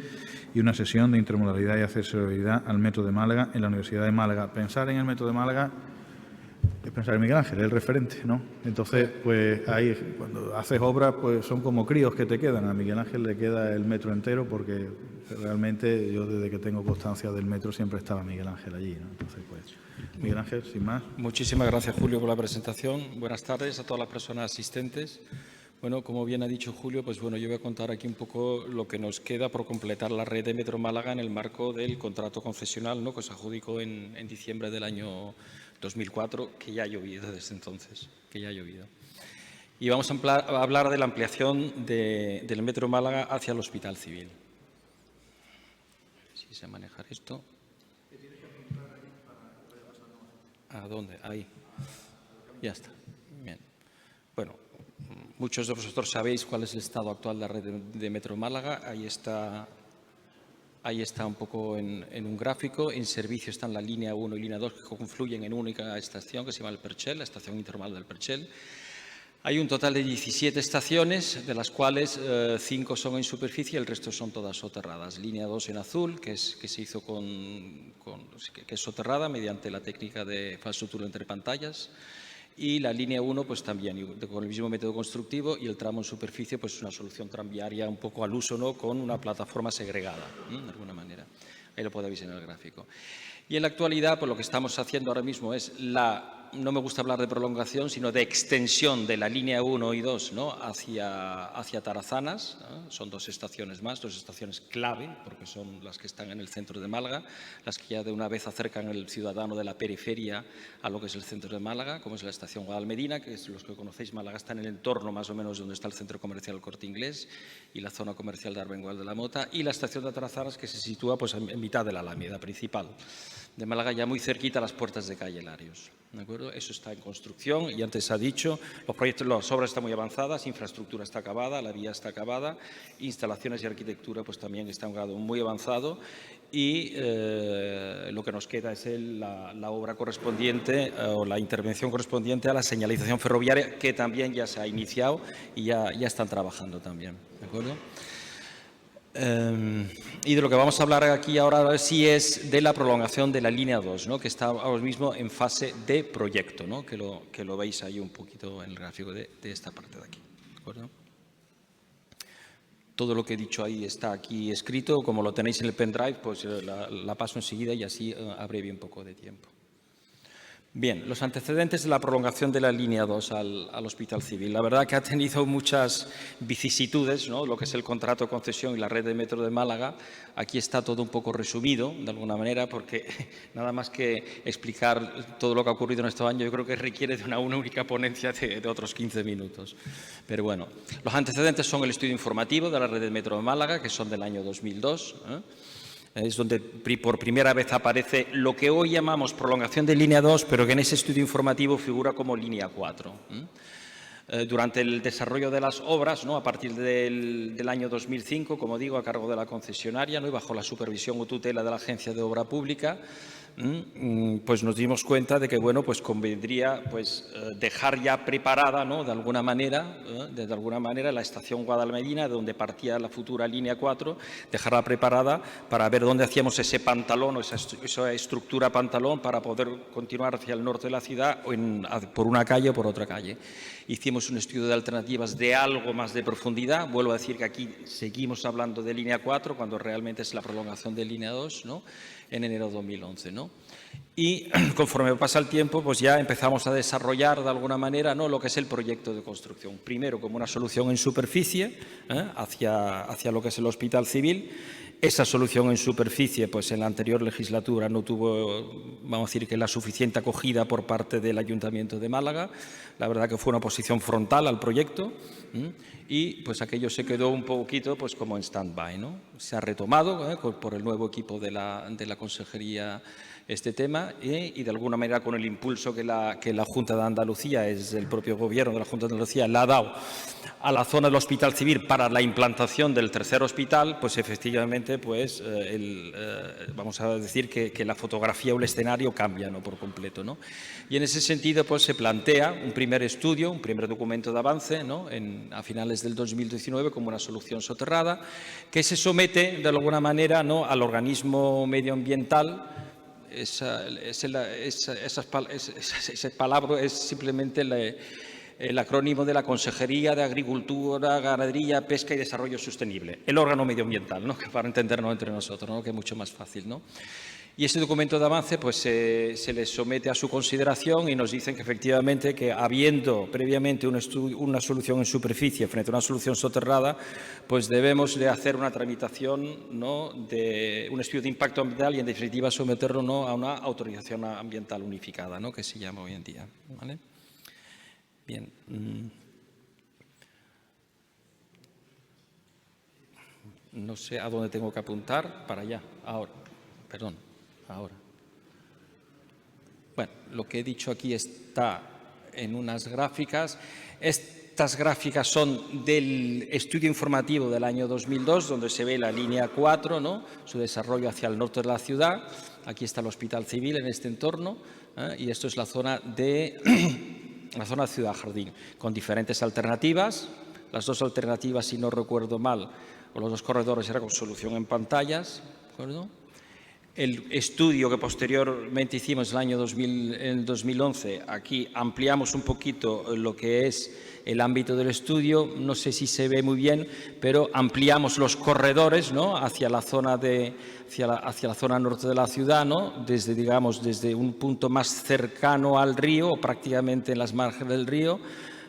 y una sesión de Intermodalidad y Accesibilidad al Metro de Málaga en la Universidad de Málaga. Pensar en el Metro de Málaga es pensar en Miguel Ángel, es el referente, ¿no? Entonces, pues ahí, cuando haces obras, pues son como críos que te quedan. A Miguel Ángel le queda el metro entero porque realmente yo desde que tengo constancia del metro siempre estaba Miguel Ángel allí, ¿no? Entonces, pues, Miguel Ángel, sin más. Muchísimas gracias, Julio, por la presentación. Buenas tardes a todas las personas asistentes. Bueno, como bien ha dicho Julio, pues bueno, yo voy a contar aquí un poco lo que nos queda por completar la red de Metro Málaga en el marco del contrato concesional, ¿no?, que se adjudicó en diciembre del año 2004, que ya ha llovido desde entonces, que ya ha llovido. Y vamos a hablar de la ampliación del Metro Málaga hacia el Hospital Civil. Si sé manejar esto. ¿A dónde? Ahí. Ya está. Bien. Bueno, muchos de vosotros sabéis cuál es el estado actual de la red de Metro Málaga. Ahí está un poco en un gráfico. En servicio están la línea 1 y línea 2 que confluyen en única estación que se llama el Perchel, la estación intermodal del Perchel. Hay un total de 17 estaciones, de las cuales 5 son en superficie y el resto son todas soterradas. Línea 2 en azul, que se hizo que es soterrada mediante la técnica de infraestructura entre pantallas. Y la línea 1, pues también con el mismo método constructivo, y el tramo en superficie, pues una solución tranviaria un poco al uso, ¿no?, con una plataforma segregada, de alguna manera. Ahí lo podéis ver en el gráfico. Y en la actualidad, pues lo que estamos haciendo ahora mismo es la no me gusta hablar de prolongación, sino de extensión de la línea 1 y 2, ¿no?, hacia Tarazanas. Son 2 estaciones más, 2 estaciones clave, porque son las que están en el centro de Málaga, las que ya de una vez acercan al ciudadano de la periferia a lo que es el centro de Málaga, como es la estación Guadalmedina, que es, los que conocéis Málaga, está en el entorno más o menos donde está el centro comercial Corte Inglés y la zona comercial de Arbengual de la Mota, y la estación de Tarazanas, que se sitúa pues, en mitad de la alameda principal de Málaga, ya muy cerquita a las puertas de calle Larios. ¿De acuerdo? Eso está en construcción y antes se ha dicho, las obras están muy avanzadas, infraestructura está acabada, la vía está acabada, instalaciones y arquitectura pues también está en un grado muy avanzado y lo que nos queda es la obra correspondiente o la intervención correspondiente a la señalización ferroviaria, que también ya se ha iniciado y ya están trabajando también. ¿De acuerdo? Y de lo que vamos a hablar aquí ahora sí es de la prolongación de la línea 2, ¿no?, que está ahora mismo en fase de proyecto, ¿no?, que lo veis ahí un poquito en el gráfico de esta parte de aquí. ¿De acuerdo? Todo lo que he dicho ahí está aquí escrito, como lo tenéis en el pendrive, pues la paso enseguida y así abrevio un poco de tiempo. Bien, los antecedentes de la prolongación de la línea 2 al Hospital Civil. La verdad que ha tenido muchas vicisitudes, ¿no?, lo que es el contrato de concesión y la red de metro de Málaga. Aquí está todo un poco resumido, de alguna manera, porque nada más que explicar todo lo que ha ocurrido en estos años, yo creo que requiere de una única ponencia de otros 15 minutos. Pero bueno, los antecedentes son el estudio informativo de la red de metro de Málaga, que son del año 2002, Es donde por primera vez aparece lo que hoy llamamos prolongación de línea 2, pero que en ese estudio informativo figura como línea 4. Durante el desarrollo de las obras, ¿no?, a partir del año 2005, como digo, a cargo de la concesionaria, ¿no?, y bajo la supervisión o tutela de la Agencia de Obra Pública, pues nos dimos cuenta de que, bueno, pues convendría pues, dejar ya preparada, ¿no?, de alguna manera la estación Guadalmedina, de donde partía la futura línea 4, dejarla preparada para ver dónde hacíamos ese pantalón o esa estructura pantalón para poder continuar hacia el norte de la ciudad por una calle o por otra calle. Hicimos un estudio de alternativas de algo más de profundidad. Vuelvo a decir que aquí seguimos hablando de línea 4 cuando realmente es la prolongación de línea 2, ¿no?, en enero de 2011, ¿no? Y conforme pasa el tiempo, pues ya empezamos a desarrollar de alguna manera, ¿no?, lo que es el proyecto de construcción. Primero como una solución en superficie hacia lo que es el Hospital Civil. Esa solución en superficie, pues en la anterior legislatura no tuvo, vamos a decir, que la suficiente acogida por parte del Ayuntamiento de Málaga. La verdad que fue una oposición frontal al proyecto y pues aquello se quedó un poquito pues como en stand-by, ¿no? Se ha retomado por el nuevo equipo de la Consejería este tema y de alguna manera con el impulso que la Junta de Andalucía, es el propio Gobierno de la Junta de Andalucía, le ha dado a la zona del Hospital Civil para la implantación del tercer hospital, pues efectivamente pues, vamos a decir que la fotografía o el escenario cambia, ¿no?, por completo, ¿no? Y en ese sentido pues, se plantea un primer estudio, un primer documento de avance, ¿no?, a finales del 2019 como una solución soterrada que se somete de alguna manera, ¿no?, al organismo medioambiental. Esa palabra es simplemente el acrónimo de la Consejería de Agricultura, Ganadería, Pesca y Desarrollo Sostenible, el órgano medioambiental, ¿no?, que para entendernos entre nosotros, ¿no?, que es mucho más fácil, ¿no? Y ese documento de avance pues, se les somete a su consideración y nos dicen que efectivamente que habiendo previamente una solución en superficie frente a una solución soterrada, pues debemos de hacer una tramitación, ¿no?, de un estudio de impacto ambiental y en definitiva someterlo, ¿no?, a una autorización ambiental unificada, ¿no?, que se llama hoy en día, ¿vale? Bien. No sé a dónde tengo que apuntar para allá, ahora, perdón. Ahora. Bueno, lo que he dicho aquí está en unas gráficas. Estas gráficas son del estudio informativo del año 2002, donde se ve la línea 4, ¿no?, su desarrollo hacia el norte de la ciudad. Aquí está el Hospital Civil en este entorno y esto es la zona de Ciudad Jardín, con diferentes alternativas. Las dos alternativas, si no recuerdo mal, o los dos corredores era con solución en pantallas, ¿de acuerdo?, el estudio que posteriormente hicimos en el 2011, aquí ampliamos un poquito lo que es el ámbito del estudio, no sé si se ve muy bien, pero ampliamos los corredores, ¿no?, hacia la zona hacia la zona norte de la ciudad, ¿no?, desde un punto más cercano al río, o prácticamente en las márgenes del río,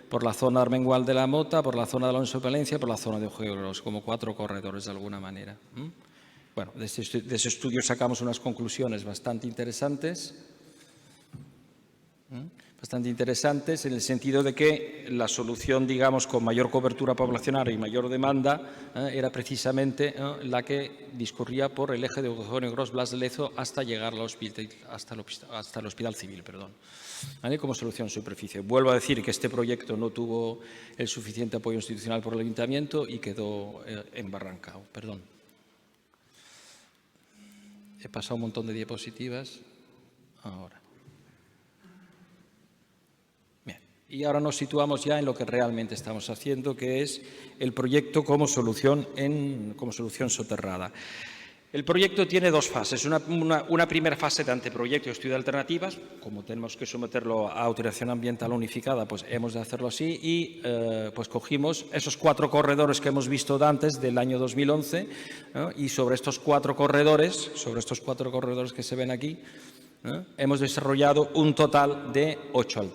por la zona de Armengual de la Mota, por la zona de Alonso de Palencia, por la zona de Ojegros, como 4 corredores de alguna manera. Bueno, de ese estudio sacamos unas conclusiones bastante interesantes en el sentido de que la solución, digamos, con mayor cobertura poblacional y mayor demanda era precisamente la que discurría por el eje de Ojegros-Blas de Lezo hasta llegar hasta el Hospital Civil, perdón. ¿Vale? Como solución superficie. Vuelvo a decir que este proyecto no tuvo el suficiente apoyo institucional por el Ayuntamiento y quedó embarrancado. Perdón. He pasado un montón de diapositivas. Ahora. Bien. Y ahora nos situamos ya en lo que realmente estamos haciendo, que es el proyecto como solución soterrada. El proyecto tiene 2 fases. Una primera fase de anteproyecto y estudio de alternativas. Como tenemos que someterlo a autorización ambiental unificada, pues hemos de hacerlo así. Y pues cogimos esos 4 corredores que hemos visto antes del año 2011, ¿no? Y sobre estos 4 corredores que se ven aquí, hemos desarrollado un total de 8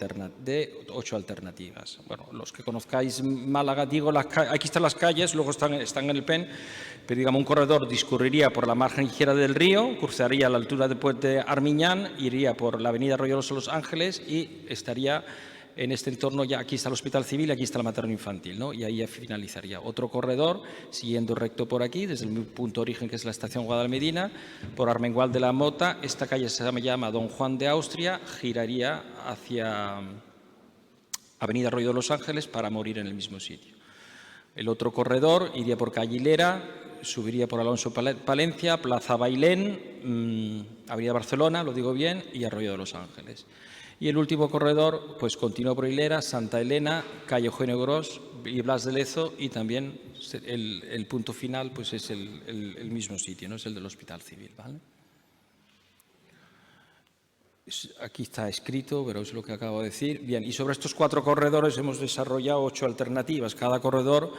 alternativas. Bueno, los que conozcáis Málaga, digo, aquí están las calles, luego están en el PEN, pero digamos un corredor discurriría por la margen izquierda del río, cruzaría a la altura del puente Armiñán, iría por la avenida Arroyo de Los Ángeles y estaría en este entorno. Ya aquí está el Hospital Civil y aquí está el materno infantil, ¿no? Y ahí ya finalizaría. Otro corredor, siguiendo recto por aquí, desde el punto de origen, que es la estación Guadalmedina, por Armengual de la Mota. Esta calle se llama Don Juan de Austria, giraría hacia avenida Arroyo de Los Ángeles para morir en el mismo sitio. El otro corredor iría por calle Hilera, subiría por Alonso Palencia, Plaza Bailén, avenida Barcelona, lo digo bien, y Arroyo de Los Ángeles. Y el último corredor, pues continúa por Hilera, Santa Elena, calle Eugenio Gros y Blas de Lezo, y también el punto final pues es el mismo sitio, ¿no? Es el del Hospital Civil, ¿vale? Aquí está escrito, pero es lo que acabo de decir. Bien, y sobre estos 4 corredores hemos desarrollado 8 alternativas. Cada corredor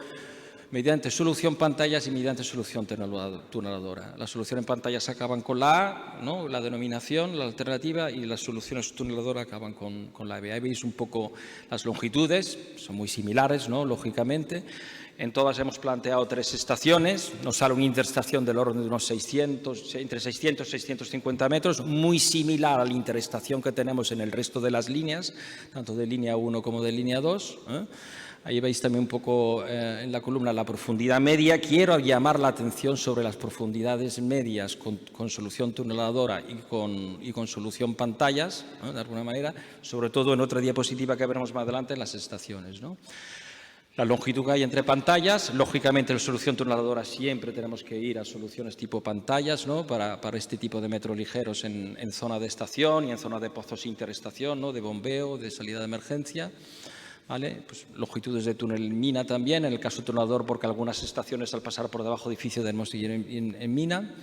mediante solución pantallas y mediante solución tuneladora. Las soluciones en pantallas acaban con la A, ¿no?, la denominación, la alternativa, y las soluciones tuneladoras acaban con la B. Ahí veis un poco las longitudes, son muy similares, ¿no?, lógicamente. En todas hemos planteado 3 estaciones, nos sale una interestación del orden de unos entre 600 y 650 metros, muy similar a la interestación que tenemos en el resto de las líneas, tanto de línea 1 como de línea 2. Ahí veis también un poco en la columna la profundidad media. Quiero llamar la atención sobre las profundidades medias con solución tuneladora y con solución pantallas, ¿no?, de alguna manera, sobre todo en otra diapositiva que veremos más adelante en las estaciones, ¿no? La longitud que hay entre pantallas, lógicamente en solución tuneladora siempre tenemos que ir a soluciones tipo pantallas, ¿no?, para este tipo de metros ligeros en zona de estación y en zona de pozos interestación, ¿no?, de bombeo, de salida de emergencia. ¿Vale? Pues longitudes de túnel en mina también, en el caso tunelador, porque algunas estaciones al pasar por debajo del edificio debemos seguir en mina.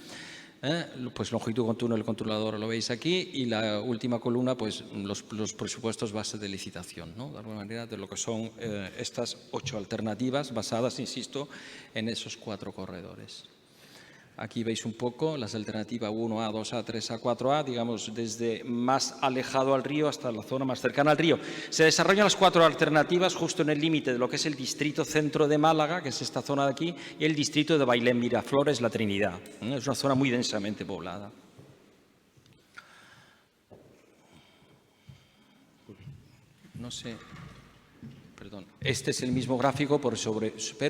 Pues longitud con túnel controlador lo veis aquí, y la última columna, pues los presupuestos base de licitación, ¿no?, de alguna manera, de lo que son estas 8 alternativas basadas, insisto, en esos 4 corredores. Aquí veis un poco las alternativas 1A, 2A, 3A, 4A, digamos, desde más alejado al río hasta la zona más cercana al río. Se desarrollan las 4 alternativas justo en el límite de lo que es el distrito centro de Málaga, que es esta zona de aquí, y el distrito de Bailén, Miraflores, La Trinidad. Es una zona muy densamente poblada. No sé... Perdón. Este es el mismo gráfico, pero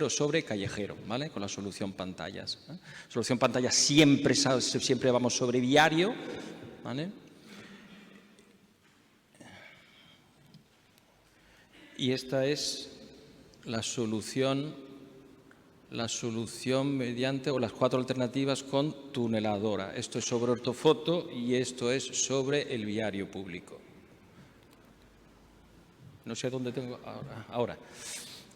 sobre callejero, ¿vale?, con la solución pantallas. Solución pantallas siempre vamos sobre viario, ¿vale? Y esta es la solución mediante, o las 4 alternativas con tuneladora. Esto es sobre ortofoto y esto es sobre el viario público. No sé dónde tengo ahora.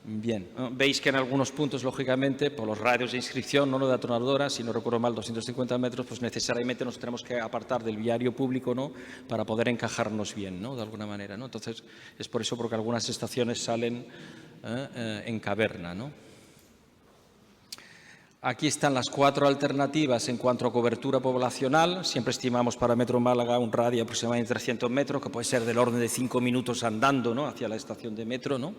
Bien, veis que en algunos puntos, lógicamente, por los radios de inscripción, no de atonadora, si no recuerdo mal, 250 metros, pues necesariamente nos tenemos que apartar del viario público, ¿no?, para poder encajarnos bien, ¿no?, de alguna manera, ¿no? Entonces, es por eso porque algunas estaciones salen en caverna, ¿no? Aquí están las 4 alternativas en cuanto a cobertura poblacional. Siempre estimamos para Metro Málaga un radio aproximadamente de 300 metros, que puede ser del orden de 5 minutos andando, ¿no?, hacia la estación de metro, ¿no?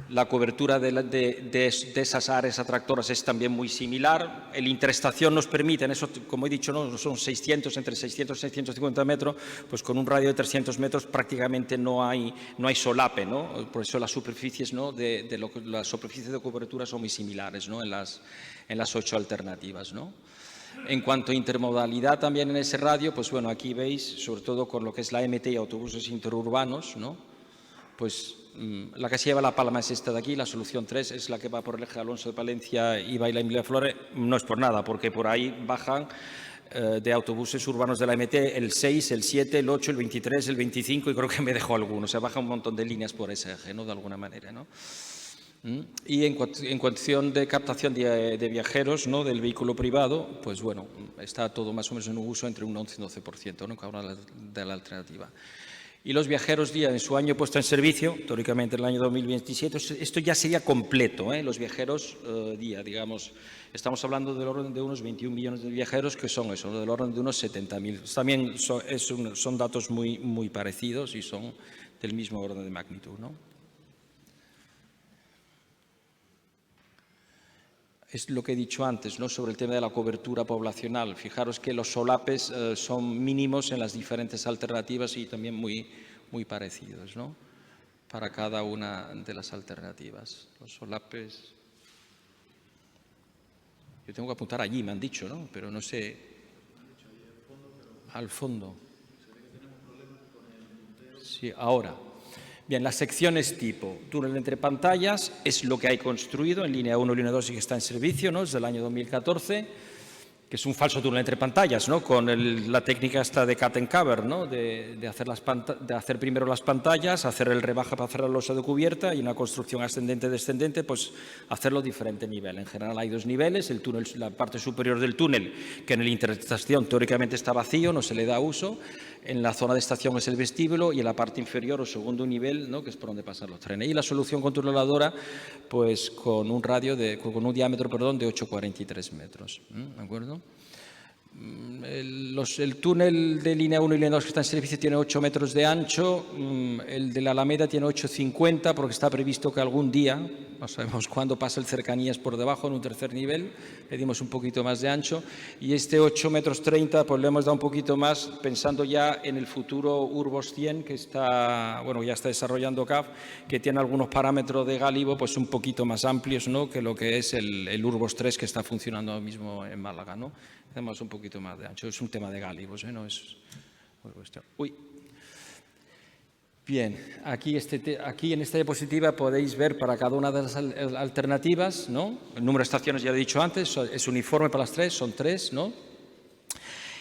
La cobertura de esas áreas atractoras es también muy similar. El interestación nos permite, en eso, como he dicho, ¿no?, son 600, entre 600 y 650 metros, pues con un radio de 300 metros prácticamente no hay solape, ¿no? Por eso las superficies, ¿no?, las superficies de cobertura son muy similares, ¿no?, en las 8 alternativas, ¿no? En cuanto a intermodalidad también en ese radio, pues bueno, aquí veis, sobre todo con lo que es la MT y autobuses interurbanos, ¿no?, pues la que se lleva la palma es esta de aquí, la solución 3 es la que va por el eje Alonso de Palencia y Baila y Miraflores. No es por nada, porque por ahí bajan de autobuses urbanos de la MT el 6, el 7, el 8, el 23, el 25 y creo que me dejó alguno. O sea, baja un montón de líneas por ese eje, ¿no?, de alguna manera, ¿no? Y en cuestión de captación de viajeros, ¿no?, del vehículo privado, pues bueno, está todo más o menos en un uso entre un 11 y un 12%, ¿no?, cada una de la alternativa. Y los viajeros día en su año puesto en servicio, teóricamente en el año 2027, esto ya sería completo, los viajeros día, digamos, estamos hablando del orden de unos 21 millones de viajeros, que son eso, del orden de unos 70.000. También son datos muy, muy parecidos y son del mismo orden de magnitud, ¿no? Es lo que he dicho antes, ¿no?, sobre el tema de la cobertura poblacional. Fijaros que los solapes son mínimos en las diferentes alternativas y también muy, muy parecidos, ¿no?, para cada una de las alternativas. Los solapes... Yo tengo que apuntar allí, me han dicho, ¿no?, pero no sé... Al fondo. Sí, ahora. Bien, las secciones tipo túnel entre pantallas es lo que hay construido en línea 1, línea 2 y que está en servicio, ¿no?, desde el año 2014, que es un falso túnel entre pantallas, ¿no?, con la técnica esta de cut and cover, ¿no?, de hacer primero las pantallas, hacer el rebaja para hacer la losa de cubierta y una construcción ascendente-descendente, pues hacerlo diferente nivel. En general hay 2 niveles, el túnel, la parte superior del túnel, que en la interestación teóricamente está vacío, no se le da uso. En la zona de estación es el vestíbulo y en la parte inferior o segundo nivel, ¿no?, que es por donde pasan los trenes. Y la solución controladora, pues con un diámetro, perdón, de 8,43 metros. ¿De acuerdo? El túnel de línea 1 y línea 2 que está en servicio tiene 8 metros de ancho, el de la Alameda tiene 8,50 porque está previsto que algún día, no sabemos cuándo, pasa el Cercanías por debajo en un tercer nivel, pedimos un poquito más de ancho, y este 8,30 metros pues le hemos dado un poquito más pensando ya en el futuro Urbos 100 que está, bueno, ya está desarrollando CAF, que tiene algunos parámetros de gálibo pues un poquito más amplios, ¿no?, que lo que es el Urbos 3 que está funcionando ahora mismo en Málaga, ¿no? Hacemos un poquito más de ancho, es un tema de gálibos, ¿eh? No es cuestión. Uy. Bien, aquí en esta diapositiva podéis ver para cada una de las alternativas, ¿no?, el número de estaciones ya lo he dicho antes, es uniforme para las 3, son 3, ¿no?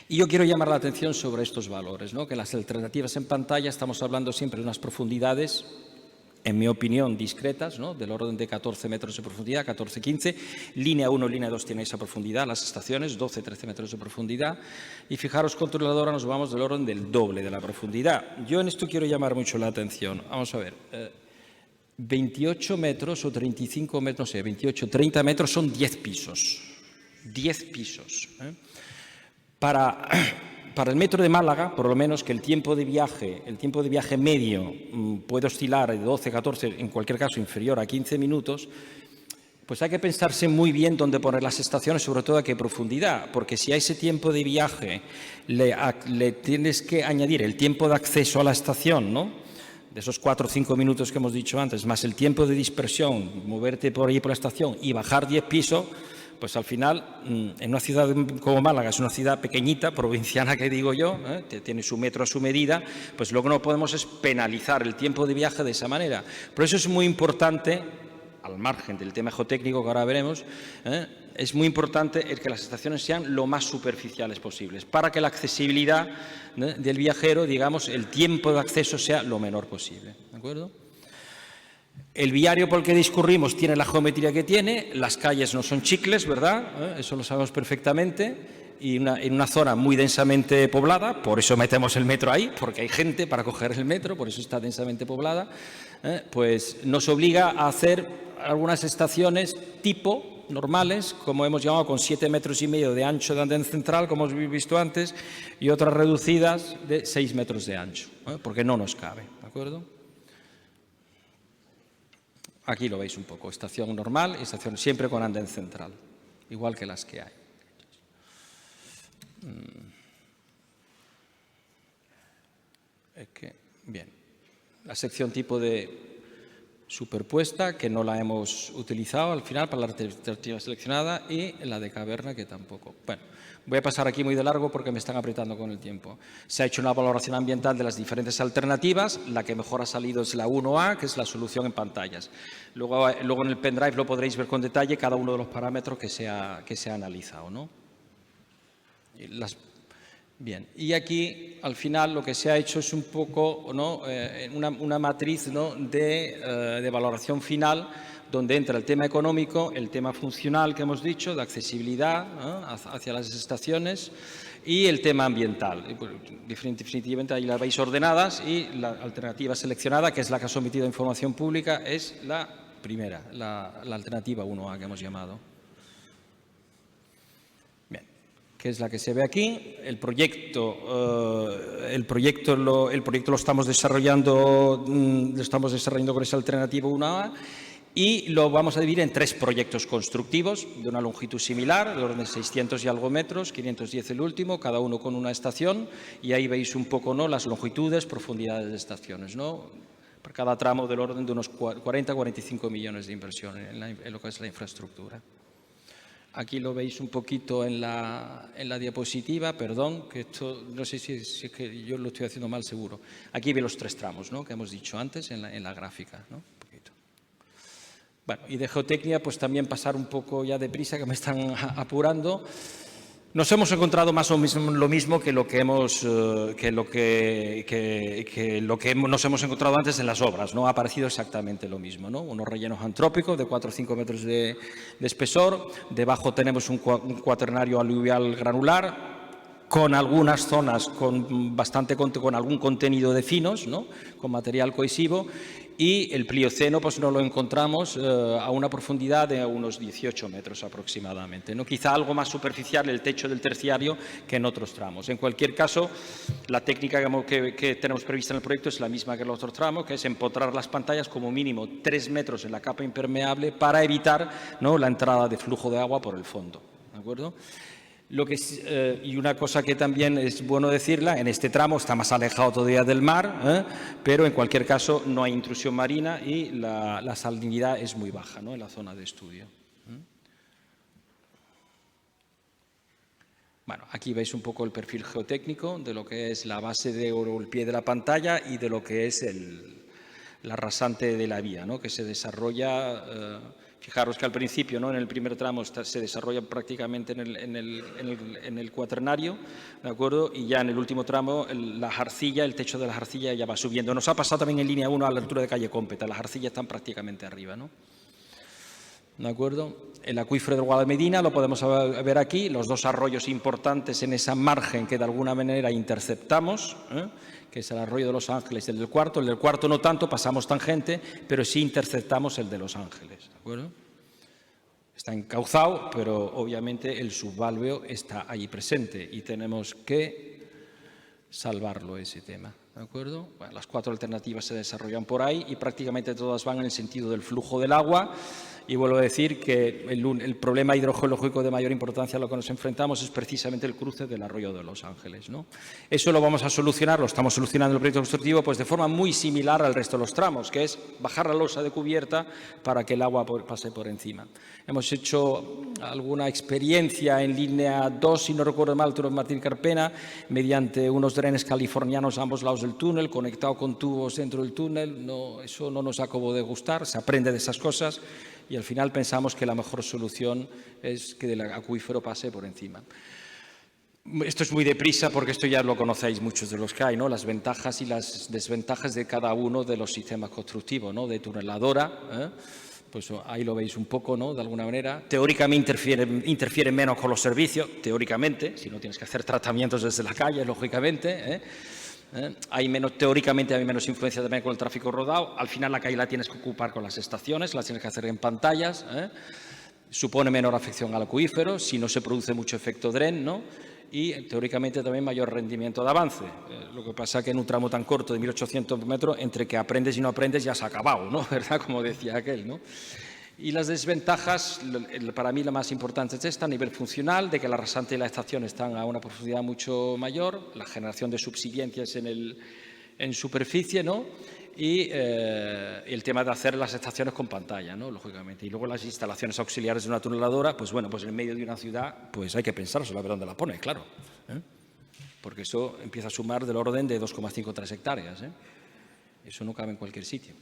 Y yo quiero llamar la atención sobre estos valores, ¿no?, que las alternativas en pantalla estamos hablando siempre de unas profundidades, en mi opinión, discretas, ¿no?, del orden de 14 metros de profundidad, 14, 15. Línea 1, línea 2 tiene esa profundidad, las estaciones, 12, 13 metros de profundidad. Y fijaros, controladora, nos vamos del orden del doble de la profundidad. Yo en esto quiero llamar mucho la atención. Vamos a ver, 28 metros o 35 metros, no sé, 28, 30 metros son 10 pisos. 10 pisos. Para el metro de Málaga, por lo menos, que el tiempo de viaje medio puede oscilar de 12, 14, en cualquier caso inferior a 15 minutos, pues hay que pensarse muy bien dónde poner las estaciones, sobre todo a qué profundidad, porque si a ese tiempo de viaje le tienes que añadir el tiempo de acceso a la estación, ¿no?, de esos 4 o 5 minutos que hemos dicho antes, más el tiempo de dispersión, moverte por ahí por la estación y bajar 10 pisos, pues al final, en una ciudad como Málaga, es una ciudad pequeñita, provinciana que digo yo, tiene su metro a su medida, pues lo que no podemos es penalizar el tiempo de viaje de esa manera. Por eso es muy importante, al margen del tema geotécnico que ahora veremos, es muy importante el que las estaciones sean lo más superficiales posibles, para que la accesibilidad del viajero, digamos, el tiempo de acceso sea lo menor posible. ¿De acuerdo? El viario por el que discurrimos tiene la geometría que tiene, las calles no son chicles, ¿verdad? Eso lo sabemos perfectamente. Y en una zona muy densamente poblada, por eso metemos el metro ahí, porque hay gente para coger el metro, por eso está densamente poblada, pues nos obliga a hacer algunas estaciones tipo normales, como hemos llamado, con 7,5 metros de ancho de andén central, como hemos visto antes, y otras reducidas de 6 metros de ancho, porque no nos cabe, ¿de acuerdo? Aquí lo veis un poco, estación normal, estación siempre con andén central, igual que las que hay. Bien, la sección tipo de superpuesta, que no la hemos utilizado al final para la alternativa seleccionada, y la de caverna, que tampoco. Bueno, voy a pasar aquí muy de largo porque me están apretando con el tiempo. Se ha hecho una valoración ambiental de las diferentes alternativas. La que mejor ha salido es la 1A, que es la solución en pantallas. Luego en el pendrive lo podréis ver con detalle cada uno de los parámetros que se ha analizado, ¿no? Bien, y aquí al final lo que se ha hecho es un poco, ¿no? una matriz, ¿no? de valoración final, donde entra el tema económico, el tema funcional que hemos dicho, de accesibilidad, ¿no? hacia las estaciones, y el tema ambiental. Definitivamente ahí las veis ordenadas, y la alternativa seleccionada, que es la que ha sometido a información pública, es la primera, la alternativa 1A que hemos llamado. Que es la que se ve aquí. El proyecto lo estamos desarrollando con esa alternativa 1A, y lo vamos a dividir en 3 proyectos constructivos de una longitud similar, de orden de 600 y algo metros, 510 el último, cada uno con una estación, y ahí veis un poco, ¿no? las longitudes, profundidades de estaciones, ¿no? Por cada tramo del orden de unos 40-45 millones de inversión en lo que es la infraestructura. Aquí lo veis un poquito en la diapositiva, perdón, que esto no sé si es que yo lo estoy haciendo mal, seguro. Aquí ve los 3 tramos, ¿no? que hemos dicho antes en la gráfica, ¿no? Un poquito. Bueno, y de geotecnia, pues también pasar un poco ya deprisa, que me están apurando. Nos hemos encontrado más o menos lo mismo que lo que nos hemos encontrado antes en las obras, ¿no? Ha aparecido exactamente lo mismo, ¿no? Unos rellenos antrópicos de 4 o 5 metros de espesor. Debajo tenemos un cuaternario aluvial granular, con algunas zonas con algún contenido de finos, ¿no? Con material cohesivo. Y el Plioceno pues nos lo encontramos a una profundidad de unos 18 metros aproximadamente, ¿no? Quizá algo más superficial el techo del terciario que en otros tramos. En cualquier caso, la técnica que tenemos prevista en el proyecto es la misma que en los otros tramos, que es empotrar las pantallas como mínimo 3 metros en la capa impermeable para evitar, ¿no? la entrada de flujo de agua por el fondo, ¿de acuerdo? Y una cosa que también es bueno decirla, en este tramo está más alejado todavía del mar, pero en cualquier caso no hay intrusión marina y la salinidad es muy baja, ¿no? en la zona de estudio. Bueno, aquí veis un poco el perfil geotécnico de lo que es la base o el pie de la pantalla y de lo que es la rasante de la vía, ¿no? que se desarrolla... Fijaros que al principio, ¿no? en el primer tramo, se desarrolla prácticamente en el cuaternario, ¿de acuerdo? Y ya en el último tramo, el techo de la arcilla ya va subiendo. Nos ha pasado también en línea 1 a la altura de calle Cómpeta, las arcillas están prácticamente arriba, ¿no? ¿De acuerdo? El acuífero del Guadalmedina lo podemos ver aquí, los 2 arroyos importantes en esa margen que de alguna manera interceptamos, que es el arroyo de Los Ángeles y el del Cuarto. El del Cuarto no tanto, pasamos tangente, pero sí interceptamos el de Los Ángeles, ¿de acuerdo? Está encauzado, pero obviamente el subvalveo está allí presente y tenemos que salvarlo ese tema, ¿de acuerdo? Bueno, las 4 alternativas se desarrollan por ahí y prácticamente todas van en el sentido del flujo del agua. Y vuelvo a decir que el problema hidrogeológico de mayor importancia a lo que nos enfrentamos es precisamente el cruce del arroyo de Los Ángeles, ¿no? Eso lo vamos a solucionar, lo estamos solucionando en el proyecto constructivo, pues de forma muy similar al resto de los tramos, que es bajar la losa de cubierta para que el agua pase por encima. Hemos hecho alguna experiencia en línea 2, si no recuerdo mal, Torres Martín Carpena, mediante unos drenes californianos a ambos lados del túnel, conectado con tubos dentro del túnel. No, eso no nos acabó de gustar, se aprende de esas cosas. Y al final pensamos que la mejor solución es que el acuífero pase por encima. Esto es muy deprisa porque esto ya lo conocéis muchos de los que hay, ¿no? Las ventajas y las desventajas de cada uno de los sistemas constructivos, ¿no? De tuneladora, pues ahí lo veis un poco, ¿no? De alguna manera. Teóricamente interfieren menos con los servicios, teóricamente, si no tienes que hacer tratamientos desde la calle, lógicamente, teóricamente hay menos influencia también con el tráfico rodado. Al final la calle la tienes que ocupar con las estaciones, las tienes que hacer en pantallas, supone menor afección al acuífero, si no se produce mucho efecto DREN, ¿no? Y teóricamente también mayor rendimiento de avance. Lo que pasa es que en un tramo tan corto de 1.800 metros, entre que aprendes y no aprendes ya se ha acabado, ¿no? ¿Verdad? Como decía aquel, ¿no? Y las desventajas, para mí la más importante es esta, a nivel funcional, de que la rasante y la estación están a una profundidad mucho mayor, la generación de subsidiencias en superficie, ¿no? Y el tema de hacer las estaciones con pantalla, ¿no? Lógicamente. Y luego las instalaciones auxiliares de una tuneladora, pues bueno, pues en medio de una ciudad, pues hay que pensárselo a ver dónde la pone, claro. Porque eso empieza a sumar del orden de 2,53 hectáreas. Eso no cabe en cualquier sitio.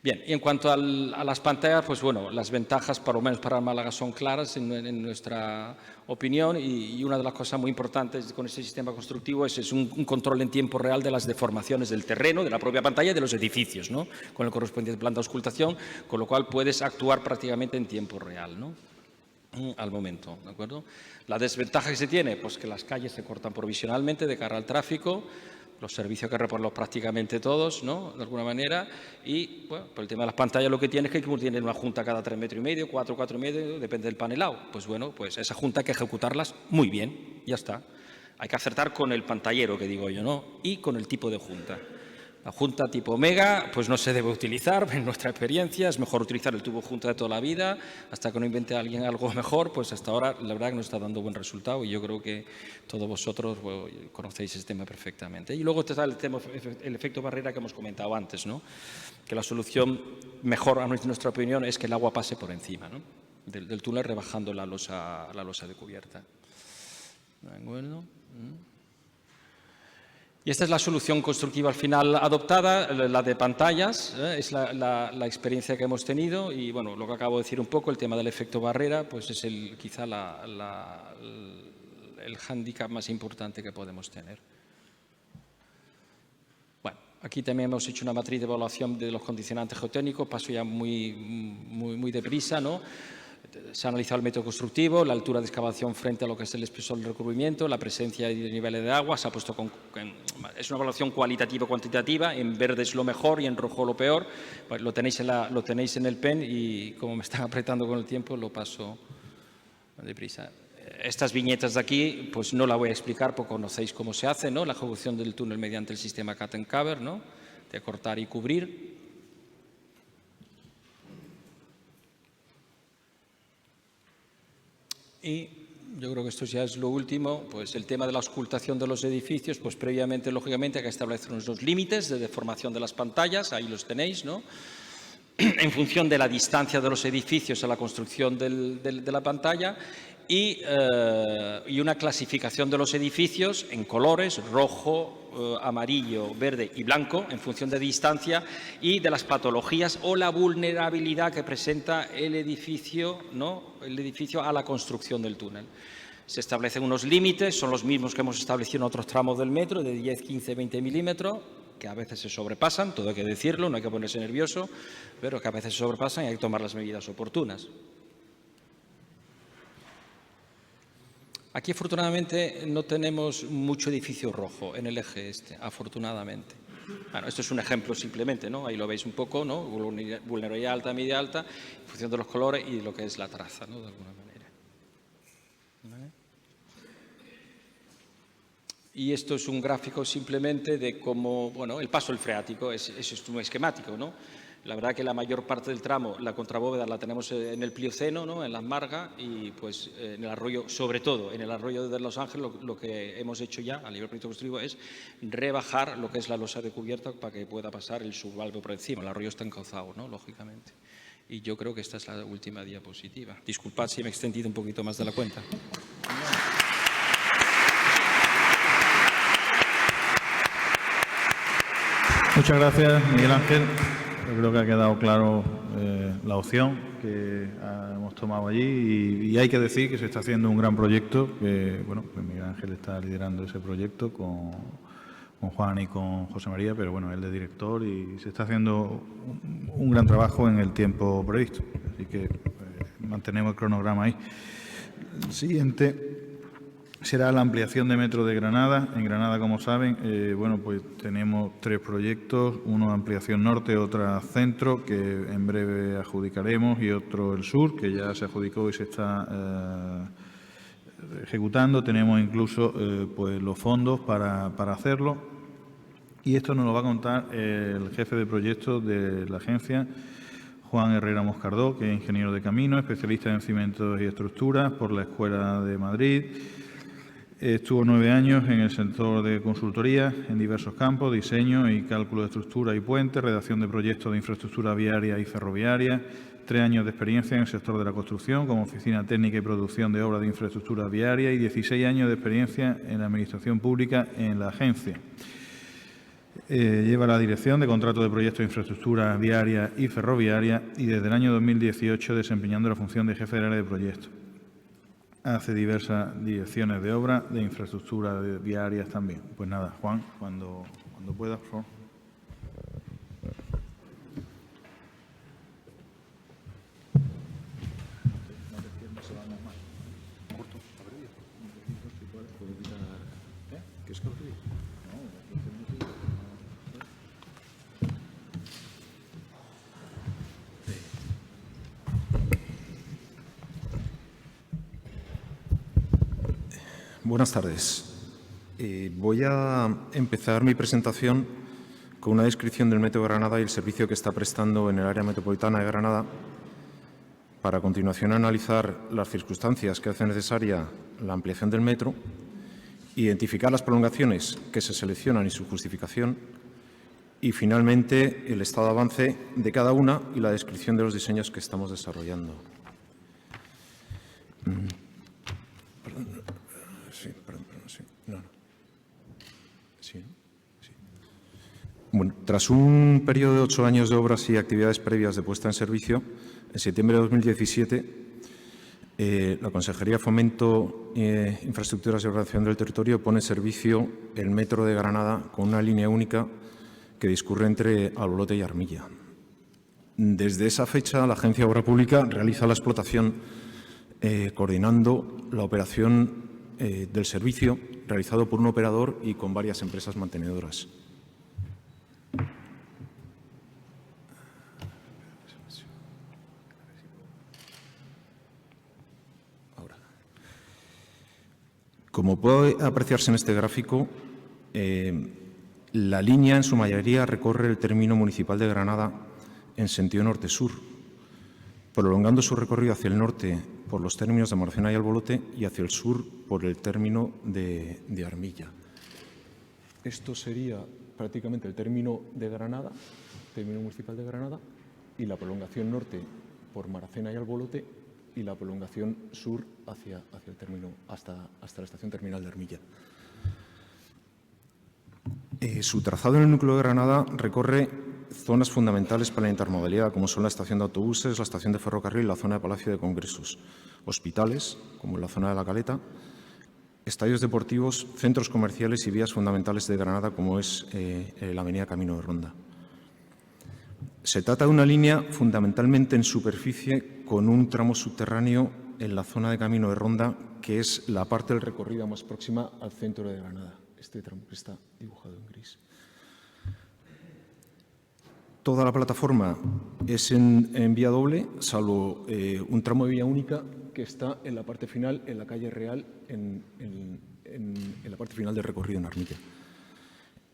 Bien, y en cuanto a las pantallas, pues bueno, las ventajas, por lo menos para Málaga, son claras en nuestra opinión, y una de las cosas muy importantes con este sistema constructivo es un control en tiempo real de las deformaciones del terreno, de la propia pantalla y de los edificios, ¿no? Con el correspondiente plan de auscultación, con lo cual puedes actuar prácticamente en tiempo real, ¿no? Al momento, ¿de acuerdo? La desventaja que se tiene, pues que las calles se cortan provisionalmente de cara al tráfico, los servicios que reponerlos prácticamente todos, ¿no? De alguna manera, y bueno, por el tema de las pantallas lo que tiene es que tienen una junta cada 3,5 metros, 4,5, depende del panelado. Pues bueno, pues esa junta hay que ejecutarlas muy bien, ya está. Hay que acertar con el pantallero, que digo yo, ¿no? Y con el tipo de junta. La junta tipo Omega, pues no se debe utilizar, en nuestra experiencia, es mejor utilizar el tubo junta de toda la vida, hasta que no invente alguien algo mejor, pues hasta ahora la verdad que no está dando buen resultado, y yo creo que todos vosotros conocéis este tema perfectamente. Y luego está el efecto barrera que hemos comentado antes, ¿no? Que la solución mejor, a nuestra opinión, es que el agua pase por encima, ¿no? del túnel, rebajando la losa de cubierta. ¿De acuerdo? Y esta es la solución constructiva al final adoptada, la de pantallas, es la experiencia que hemos tenido, y bueno, lo que acabo de decir un poco, el tema del efecto barrera, pues es quizá el hándicap más importante que podemos tener. Bueno, aquí también hemos hecho una matriz de evaluación de los condicionantes geotécnicos, paso ya muy deprisa, ¿no? Se ha analizado el método constructivo, la altura de excavación frente a lo que es el espesor del recubrimiento, la presencia de niveles de agua. Se ha puesto es una evaluación cualitativa o cuantitativa. En verde es lo mejor y en rojo lo peor. Pues lo tenéis en el PEN, y como me están apretando con el tiempo, lo paso deprisa. Estas viñetas de aquí, pues no la voy a explicar porque conocéis cómo se hace, ¿no? La ejecución del túnel mediante el sistema cut and cover, ¿no? De cortar y cubrir. Y yo creo que esto ya es lo último, pues el tema de la auscultación de los edificios, pues previamente, lógicamente, hay que establecer unos límites de deformación de las pantallas, ahí los tenéis, ¿no? En función de la distancia de los edificios a la construcción de la pantalla, y una clasificación de los edificios en colores, rojo, amarillo, verde y blanco, en función de distancia y de las patologías o la vulnerabilidad que presenta el edificio, ¿no? El edificio a la construcción del túnel. Se establecen unos límites, son los mismos que hemos establecido en otros tramos del metro, de 10, 15, 20 milímetros, que a veces se sobrepasan, todo hay que decirlo, no hay que ponerse nervioso, pero que a veces se sobrepasan y hay que tomar las medidas oportunas. Aquí, afortunadamente, no tenemos mucho edificio rojo en el eje este, afortunadamente. Bueno, esto es un ejemplo simplemente, ¿no? Ahí lo veis un poco, ¿no? Vulnerabilidad alta, media alta, en función de los colores y lo que es la traza, ¿no? De alguna manera. ¿Vale? Y esto es un gráfico simplemente de cómo, bueno, el paso del freático, es un esquemático, ¿no? La verdad que la mayor parte del tramo, la contrabóveda, la tenemos en el Plioceno, ¿no? En las Margas, y pues en el arroyo, sobre todo en el arroyo de Los Ángeles, lo que hemos hecho ya a nivel proyecto constructivo es rebajar lo que es la losa de cubierta para que pueda pasar el subvalvo por encima. El arroyo está encauzado, ¿no? Lógicamente. Y yo creo que esta es la última diapositiva. Disculpad si me he extendido un poquito más de la cuenta. Muchas gracias, Miguel Ángel. Yo creo que ha quedado claro la opción que hemos tomado allí y hay que decir que se está haciendo un gran proyecto, que bueno, pues Miguel Ángel está liderando ese proyecto con Juan y con José María, pero bueno, él de director y se está haciendo un gran trabajo en el tiempo previsto. Así que mantenemos el cronograma ahí. El siguiente será la ampliación de metro de Granada. En Granada, como saben, bueno, pues tenemos 3 proyectos, uno ampliación norte, otra centro, que en breve adjudicaremos, y otro el sur, que ya se adjudicó y se está ejecutando. Tenemos incluso pues los fondos para hacerlo. Y esto nos lo va a contar el jefe de proyectos de la agencia, Juan Herrera Moscardó, que es ingeniero de camino, especialista en cimentos y estructuras por la Escuela de Madrid. Estuvo 9 años en el sector de consultoría en diversos campos, diseño y cálculo de estructura y puentes, redacción de proyectos de infraestructura viaria y ferroviaria, 3 años de experiencia en el sector de la construcción como oficina técnica y producción de obras de infraestructura viaria y 16 años de experiencia en la administración pública en la agencia. Lleva la dirección de contratos de proyectos de infraestructura viaria y ferroviaria y desde el año 2018 desempeñando la función de jefe del área de proyectos. Hace diversas direcciones de obra, de infraestructura viarias también. Pues nada, Juan, cuando puedas, por favor. Buenas tardes. Voy a empezar mi presentación con una descripción del Metro de Granada y el servicio que está prestando en el área metropolitana de Granada, para a continuación analizar las circunstancias que hacen necesaria la ampliación del metro, identificar las prolongaciones que se seleccionan y su justificación y, finalmente, el estado de avance de cada una y la descripción de los diseños que estamos desarrollando. Bueno, tras un periodo de 8 años de obras y actividades previas de puesta en servicio, en septiembre de 2017, la Consejería de Fomento, Infraestructuras y Ordenación del Territorio pone en servicio el metro de Granada con una línea única que discurre entre Albolote y Armilla. Desde esa fecha, la Agencia de Obra Pública realiza la explotación coordinando la operación del servicio realizado por un operador y con varias empresas mantenedoras. Como puede apreciarse en este gráfico, la línea en su mayoría recorre el término municipal de Granada en sentido norte-sur, prolongando su recorrido hacia el norte por los términos de Marcena y Albolote y hacia el sur por el término de Armilla. Esto sería prácticamente el término de Granada, término municipal de Granada, y la prolongación norte por Maracena y Albolote y la prolongación sur hacia el término, hasta la estación terminal de Armilla. Su trazado en el núcleo de Granada recorre zonas fundamentales para la intermodalidad, como son la estación de autobuses, la estación de ferrocarril y la zona de Palacio de Congresos, hospitales, como en la zona de La Caleta, estadios deportivos, centros comerciales y vías fundamentales de Granada, como es la avenida Camino de Ronda. Se trata de una línea fundamentalmente en superficie con un tramo subterráneo en la zona de Camino de Ronda, que es la parte del recorrido más próxima al centro de Granada, este tramo que está dibujado en gris. Toda la plataforma es en vía doble, salvo un tramo de vía única que está en la parte final, en la calle Real, en la parte final del recorrido en Armilla.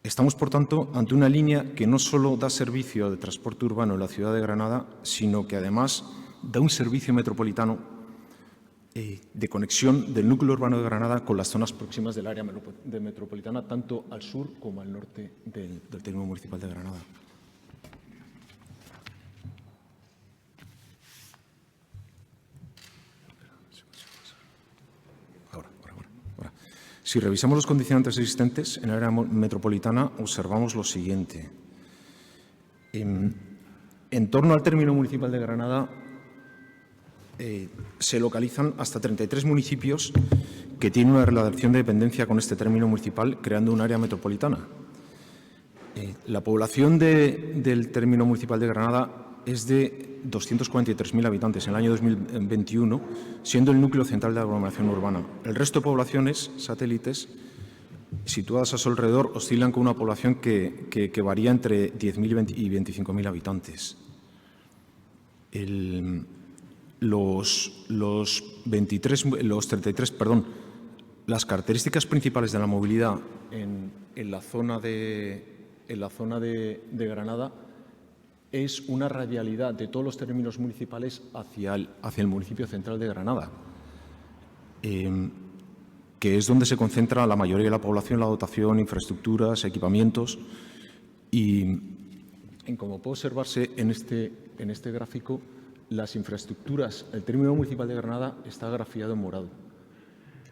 Estamos, por tanto, ante una línea que no solo da servicio de transporte urbano en la ciudad de Granada, sino que además da un servicio metropolitano de conexión del núcleo urbano de Granada con las zonas próximas del área metropolitana, tanto al sur como al norte del término municipal de Granada. Si revisamos los condicionantes existentes en el área metropolitana, observamos lo siguiente. En En torno al término municipal de Granada se localizan hasta 33 municipios que tienen una relación de dependencia con este término municipal, creando un área metropolitana. La población del término municipal de Granada es de 243.000 habitantes en el año 2021, siendo el núcleo central de la aglomeración urbana. El resto de poblaciones satélites situadas a su alrededor oscilan con una población que varía entre 10.000 y 25.000 habitantes. Las características principales de la movilidad en la zona de Granada es una radialidad de todos los términos municipales hacia el municipio central de Granada, que es donde se concentra la mayoría de la población, la dotación, infraestructuras, equipamientos. Y como puede observarse en este gráfico, las infraestructuras, el término municipal de Granada está grafiado en morado,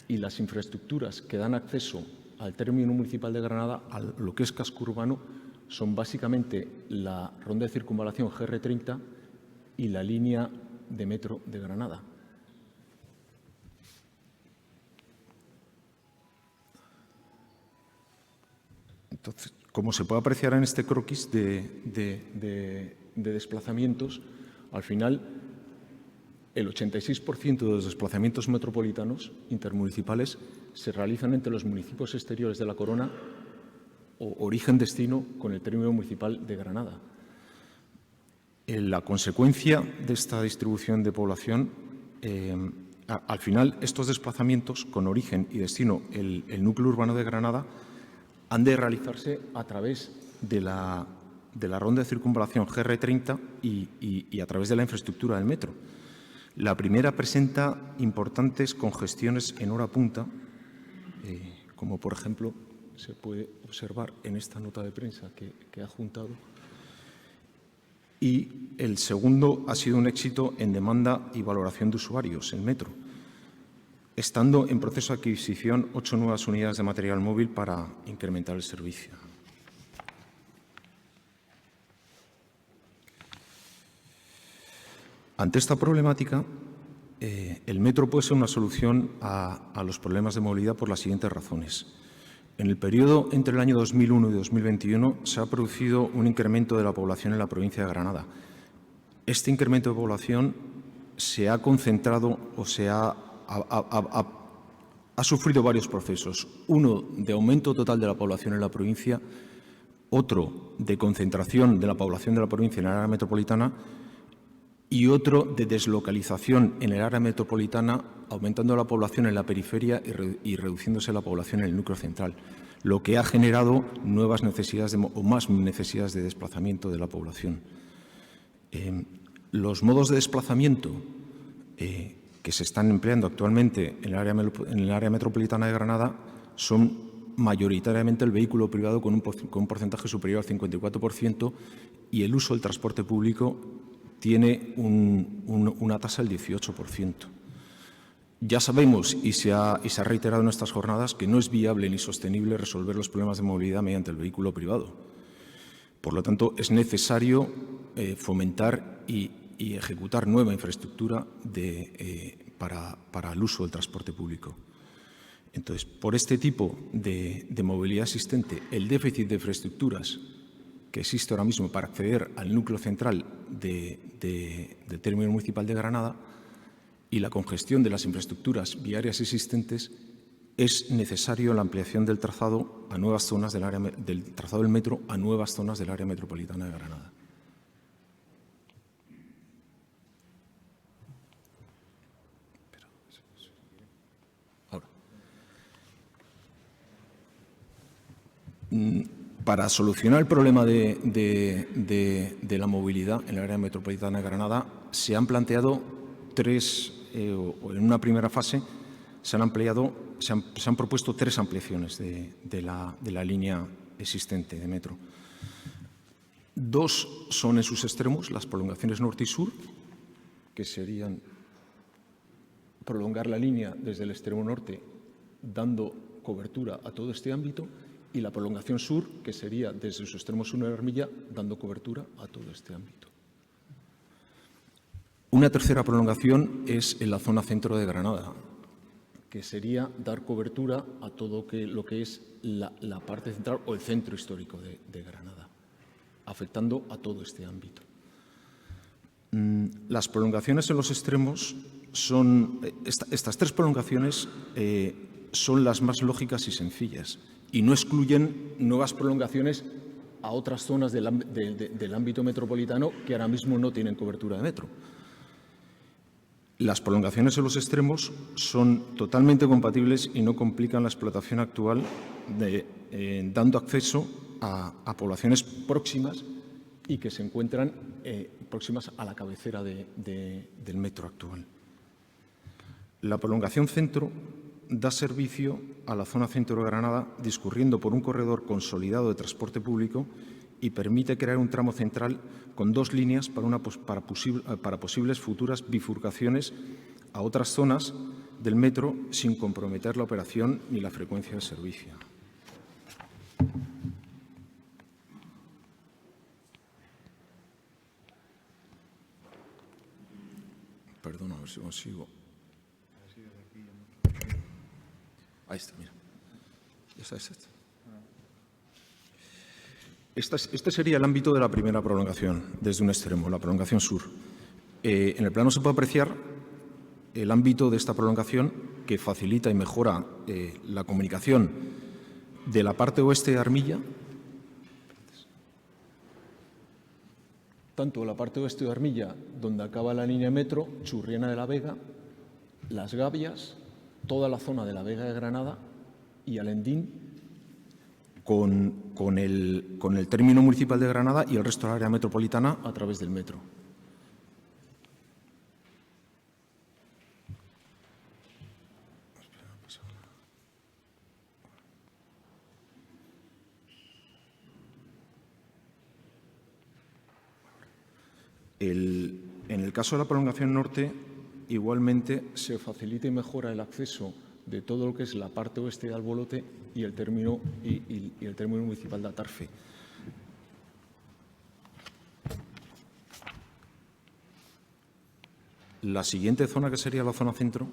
y las infraestructuras que dan acceso al término municipal de Granada, a lo que es casco urbano, son básicamente la ronda de circunvalación GR30 y la línea de metro de Granada. Entonces, como se puede apreciar en este croquis de desplazamientos, al final el 86% de los desplazamientos metropolitanos intermunicipales se realizan entre los municipios exteriores de la Corona o origen-destino con el término municipal de Granada. La consecuencia de esta distribución de población, al final, estos desplazamientos con origen y destino, el núcleo urbano de Granada, han de realizarse a través de la ronda de circunvalación GR30 y a través de la infraestructura del metro. La primera presenta importantes congestiones en hora punta, como por ejemplo se puede observar en esta nota de prensa que ha adjuntado. Y el segundo ha sido un éxito en demanda y valoración de usuarios, el metro, estando en proceso de adquisición 8 nuevas unidades de material móvil para incrementar el servicio. Ante esta problemática, el metro puede ser una solución a los problemas de movilidad por las siguientes razones. En el periodo entre el año 2001 y 2021 se ha producido un incremento de la población en la provincia de Granada. Este incremento de población se ha concentrado o ha sufrido varios procesos. Uno de aumento total de la población en la provincia, otro de concentración de la población de la provincia en el área metropolitana y otro de deslocalización en el área metropolitana, aumentando la población en la periferia y reduciéndose la población en el núcleo central, lo que ha generado nuevas necesidades o más necesidades de desplazamiento de la población. Los modos de desplazamiento que se están empleando actualmente en el área metropolitana de Granada son mayoritariamente el vehículo privado con un porcentaje superior al 54% y el uso del transporte público tiene una tasa del 18%. Ya sabemos, y se ha reiterado en estas jornadas, que no es viable ni sostenible resolver los problemas de movilidad mediante el vehículo privado. Por lo tanto, es necesario fomentar y ejecutar nueva infraestructura para el uso del transporte público. Entonces, por este tipo de movilidad existente, el déficit de infraestructuras que existe ahora mismo para acceder al núcleo central del término municipal de Granada y la congestión de las infraestructuras viarias existentes, es necesario la ampliación del trazado a nuevas zonas del trazado del metro a nuevas zonas del área metropolitana de Granada. Ahora, para solucionar el problema de la movilidad en el área metropolitana de Granada, se han planteado en una primera fase, se han propuesto 3 ampliaciones de la línea existente de metro. 2 son en sus extremos, las prolongaciones norte y sur, que serían prolongar la línea desde el extremo norte, dando cobertura a todo este ámbito, y la prolongación sur, que sería desde su extremo sur de la Armilla, dando cobertura a todo este ámbito. Una tercera prolongación es en la zona centro de Granada, que sería dar cobertura a todo lo que es la parte central o el centro histórico de Granada, afectando a todo este ámbito. Las prolongaciones en los extremos son, estas tres prolongaciones son las más lógicas y sencillas y no excluyen nuevas prolongaciones a otras zonas del ámbito metropolitano que ahora mismo no tienen cobertura de metro. Las prolongaciones en los extremos son totalmente compatibles y no complican la explotación actual, dando acceso a poblaciones próximas y que se encuentran próximas a la cabecera del metro actual. La prolongación centro da servicio a la zona centro de Granada discurriendo por un corredor consolidado de transporte público y permite crear un tramo central con dos líneas para posibles futuras bifurcaciones a otras zonas del metro sin comprometer la operación ni la frecuencia de servicio. Perdona, a ver si consigo. Ahí está, mira. Ya está, Este sería el ámbito de la primera prolongación, desde un extremo, la prolongación sur. En el plano se puede apreciar el ámbito de esta prolongación que facilita y mejora la comunicación de la parte oeste de Armilla, tanto la parte oeste de Armilla, donde acaba la línea de metro, Churriana de la Vega, Las Gavias, toda la zona de la Vega de Granada y Alendín, con el término municipal de Granada y el resto del área metropolitana a través del metro. En el caso de la prolongación norte, igualmente se facilita y mejora el acceso de todo lo que es la parte oeste de Albolote y el término municipal de Atarfe. La siguiente zona, que sería la zona centro,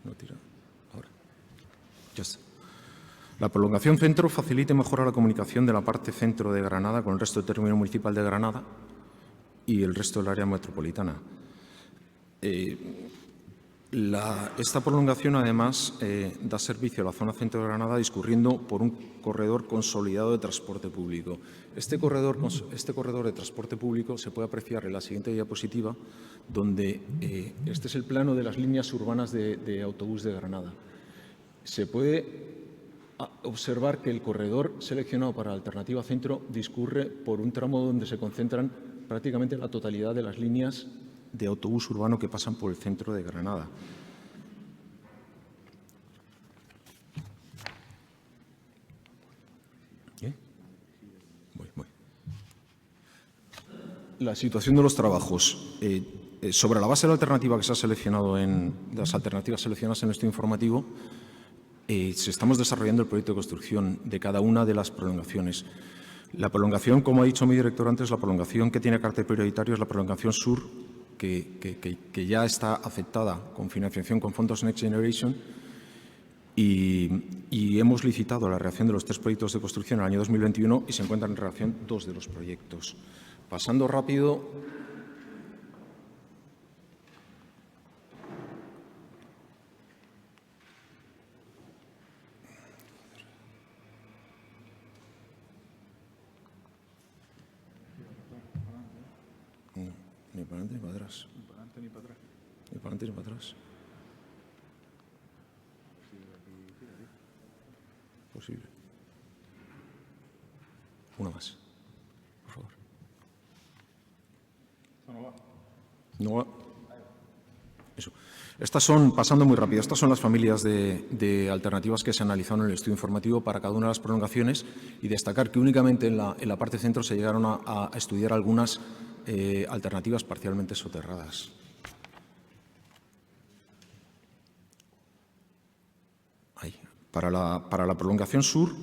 no tira, ahora, ya está. La prolongación centro facilita y mejora la comunicación de la parte centro de Granada con el resto del término municipal de Granada y el resto del área metropolitana. Esta prolongación, además, da servicio a la zona centro de Granada discurriendo por un corredor consolidado de transporte público. Este corredor de transporte público se puede apreciar en la siguiente diapositiva, donde este es el plano de las líneas urbanas de autobús de Granada. Se puede observar que el corredor seleccionado para la alternativa centro discurre por un tramo donde se concentran prácticamente la totalidad de las líneas de autobús urbano que pasan por el centro de Granada. Voy. La situación de los trabajos. Sobre la base de la alternativa que se ha seleccionado de las alternativas seleccionadas en el estudio informativo, estamos desarrollando el proyecto de construcción de cada una de las prolongaciones. La prolongación, como ha dicho mi director antes, la prolongación que tiene carácter prioritario es la prolongación sur, que ya está aceptada con financiación con fondos Next Generation y hemos licitado la redacción de los 3 proyectos de construcción en el año 2021 y se encuentran en redacción 2 de los proyectos. Pasando rápido. Ni para adelante ni para atrás. Ni para adelante ni para atrás. Ni para adelante ni para atrás. Posible. Una más, por favor. No va. Eso. Estas son, pasando muy rápido, estas son las familias de alternativas que se analizaron en el estudio informativo para cada una de las prolongaciones y destacar que únicamente en la parte centro se llegaron a estudiar algunas alternativas parcialmente soterradas. Ahí. Para la prolongación sur,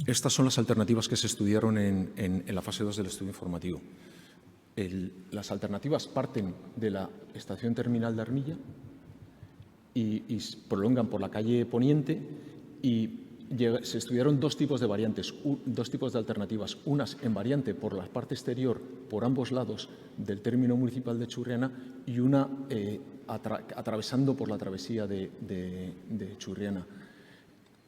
Estas son las alternativas que se estudiaron en la fase 2 del estudio informativo. Las alternativas parten de la estación terminal de Armilla y prolongan por la calle Poniente y se estudiaron dos tipos de variantes, dos tipos de alternativas, unas en variante por la parte exterior por ambos lados del término municipal de Churriana y una atravesando por la travesía de Churriana.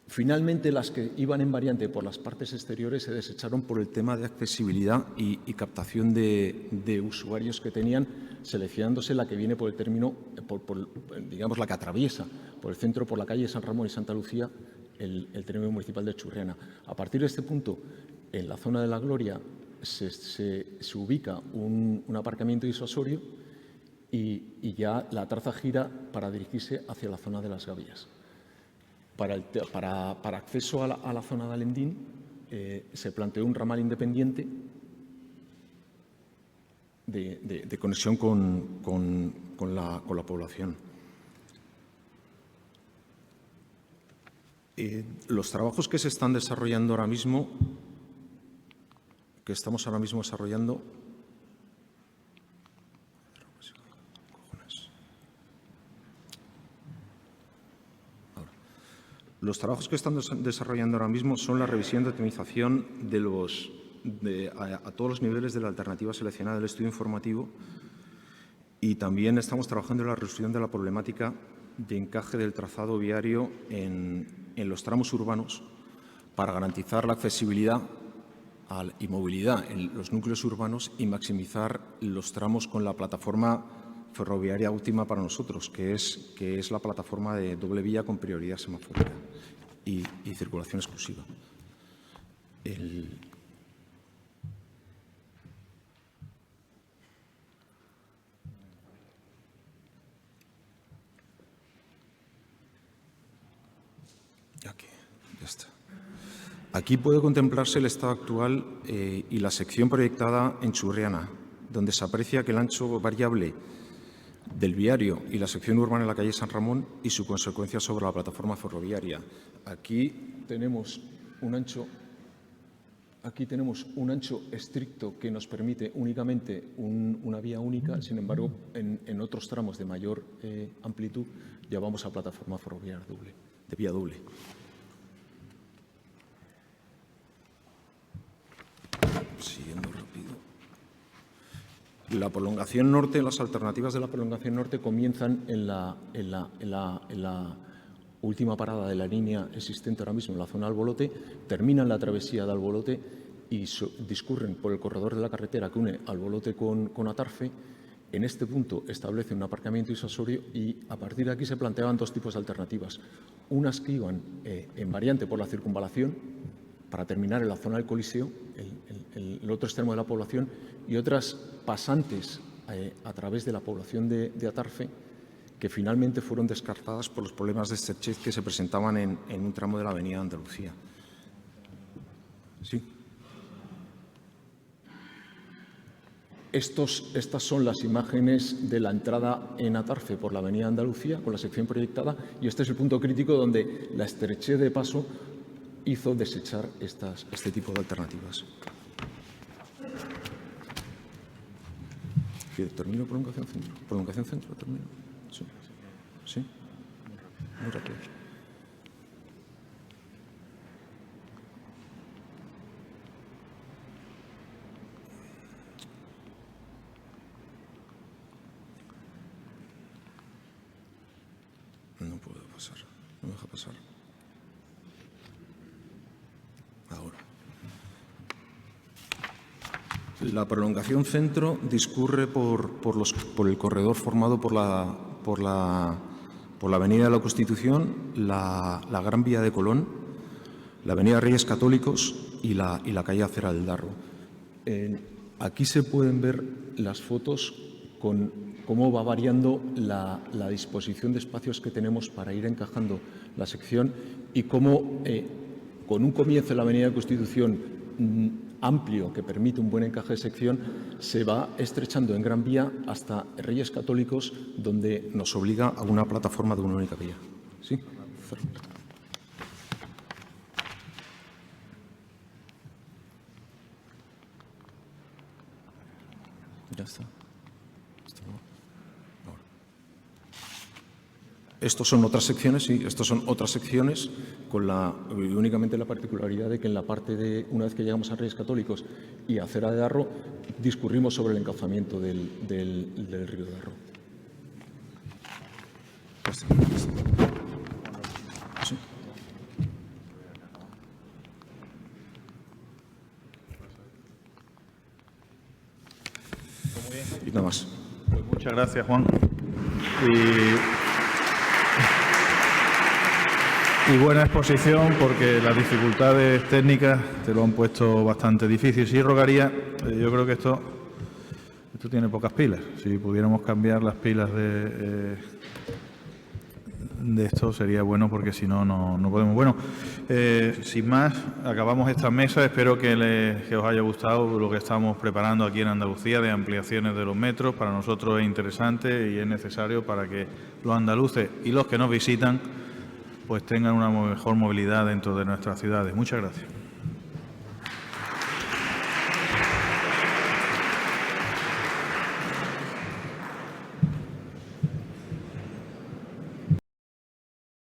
Finalmente, las que iban en variante por las partes exteriores se desecharon por el tema de accesibilidad y captación de usuarios que tenían, seleccionándose la que viene por el término, digamos, la que atraviesa por el centro, por la calle San Ramón y Santa Lucía, el término municipal de Churriana. A partir de este punto, en la zona de la Gloria, se ubica un aparcamiento disuasorio y ya la traza gira para dirigirse hacia la zona de las Gavillas. Para acceso a la zona de Alendín se planteó un ramal independiente de conexión con la población. Los trabajos que se están desarrollando ahora mismo, que estamos ahora mismo desarrollando, los trabajos que están desarrollando ahora mismo son la revisión de optimización a todos los niveles de la alternativa seleccionada del estudio informativo y también estamos trabajando en la resolución de la problemática de encaje del trazado viario en los tramos urbanos para garantizar la accesibilidad y movilidad en los núcleos urbanos y maximizar los tramos con la plataforma ferroviaria óptima para nosotros, que es la plataforma de doble vía con prioridad semafórica y circulación exclusiva. Aquí, ya está. Aquí puede contemplarse el estado actual y la sección proyectada en Churriana, donde se aprecia que el ancho variable del viario y la sección urbana en la calle San Ramón y su consecuencia sobre la plataforma ferroviaria. Aquí tenemos un ancho estricto que nos permite únicamente una vía única, sin embargo, en otros tramos de mayor amplitud ya vamos a plataforma ferroviaria doble, de vía doble. Siguiendo rápido. La prolongación norte, las alternativas de la prolongación norte comienzan en la última parada de la línea existente ahora mismo en la zona de Albolote, terminan la travesía de Albolote y discurren por el corredor de la carretera que une Albolote con Atarfe. En este punto establece un aparcamiento disuasorio y a partir de aquí se planteaban dos tipos de alternativas. Unas que iban en variante por la circunvalación para terminar en la zona del Coliseo, el otro extremo de la población, y otras pasantes a través de la población de Atarfe, que finalmente fueron descartadas por los problemas de estrechez que se presentaban en un tramo de la avenida Andalucía. Sí. Estas son las imágenes de la entrada en Atarfe por la avenida Andalucía, con la sección proyectada, y este es el punto crítico donde la estrechez de paso hizo desechar este tipo de alternativas. ¿Termino prolongación centro? ¿Prolongación centro? ¿Termino? Sí. ¿Sí? Muy rápido. No puedo pasar. No me deja pasar. Ahora. La prolongación centro discurre por el corredor formado por la Avenida de la Constitución, la Gran Vía de Colón, la Avenida Reyes Católicos y la calle Acera del Darro. Aquí se pueden ver las fotos con cómo va variando la disposición de espacios que tenemos para ir encajando la sección y cómo con un comienzo en la Avenida de la Constitución amplio que permite un buen encaje de sección, se va estrechando en Gran Vía hasta Reyes Católicos, donde nos obliga a una plataforma de una única vía. ¿Sí? Ya está. Estos son otras secciones, sí, estos son otras secciones con únicamente la particularidad de que en la parte de, una vez que llegamos a Reyes Católicos y a Cera de Darro, discurrimos sobre el encauzamiento del río Darro. Sí. Y nada más. Pues muchas gracias, Juan. Y buena exposición, porque las dificultades técnicas te lo han puesto bastante difícil. Sí rogaría, yo creo que esto tiene pocas pilas. Si pudiéramos cambiar las pilas de esto sería bueno, porque si no, no podemos. Bueno, sin más, acabamos esta mesa. Espero que os haya gustado lo que estamos preparando aquí en Andalucía de ampliaciones de los metros. Para nosotros es interesante y es necesario para que los andaluces y los que nos visitan pues tengan una mejor movilidad dentro de nuestras ciudades. Muchas gracias.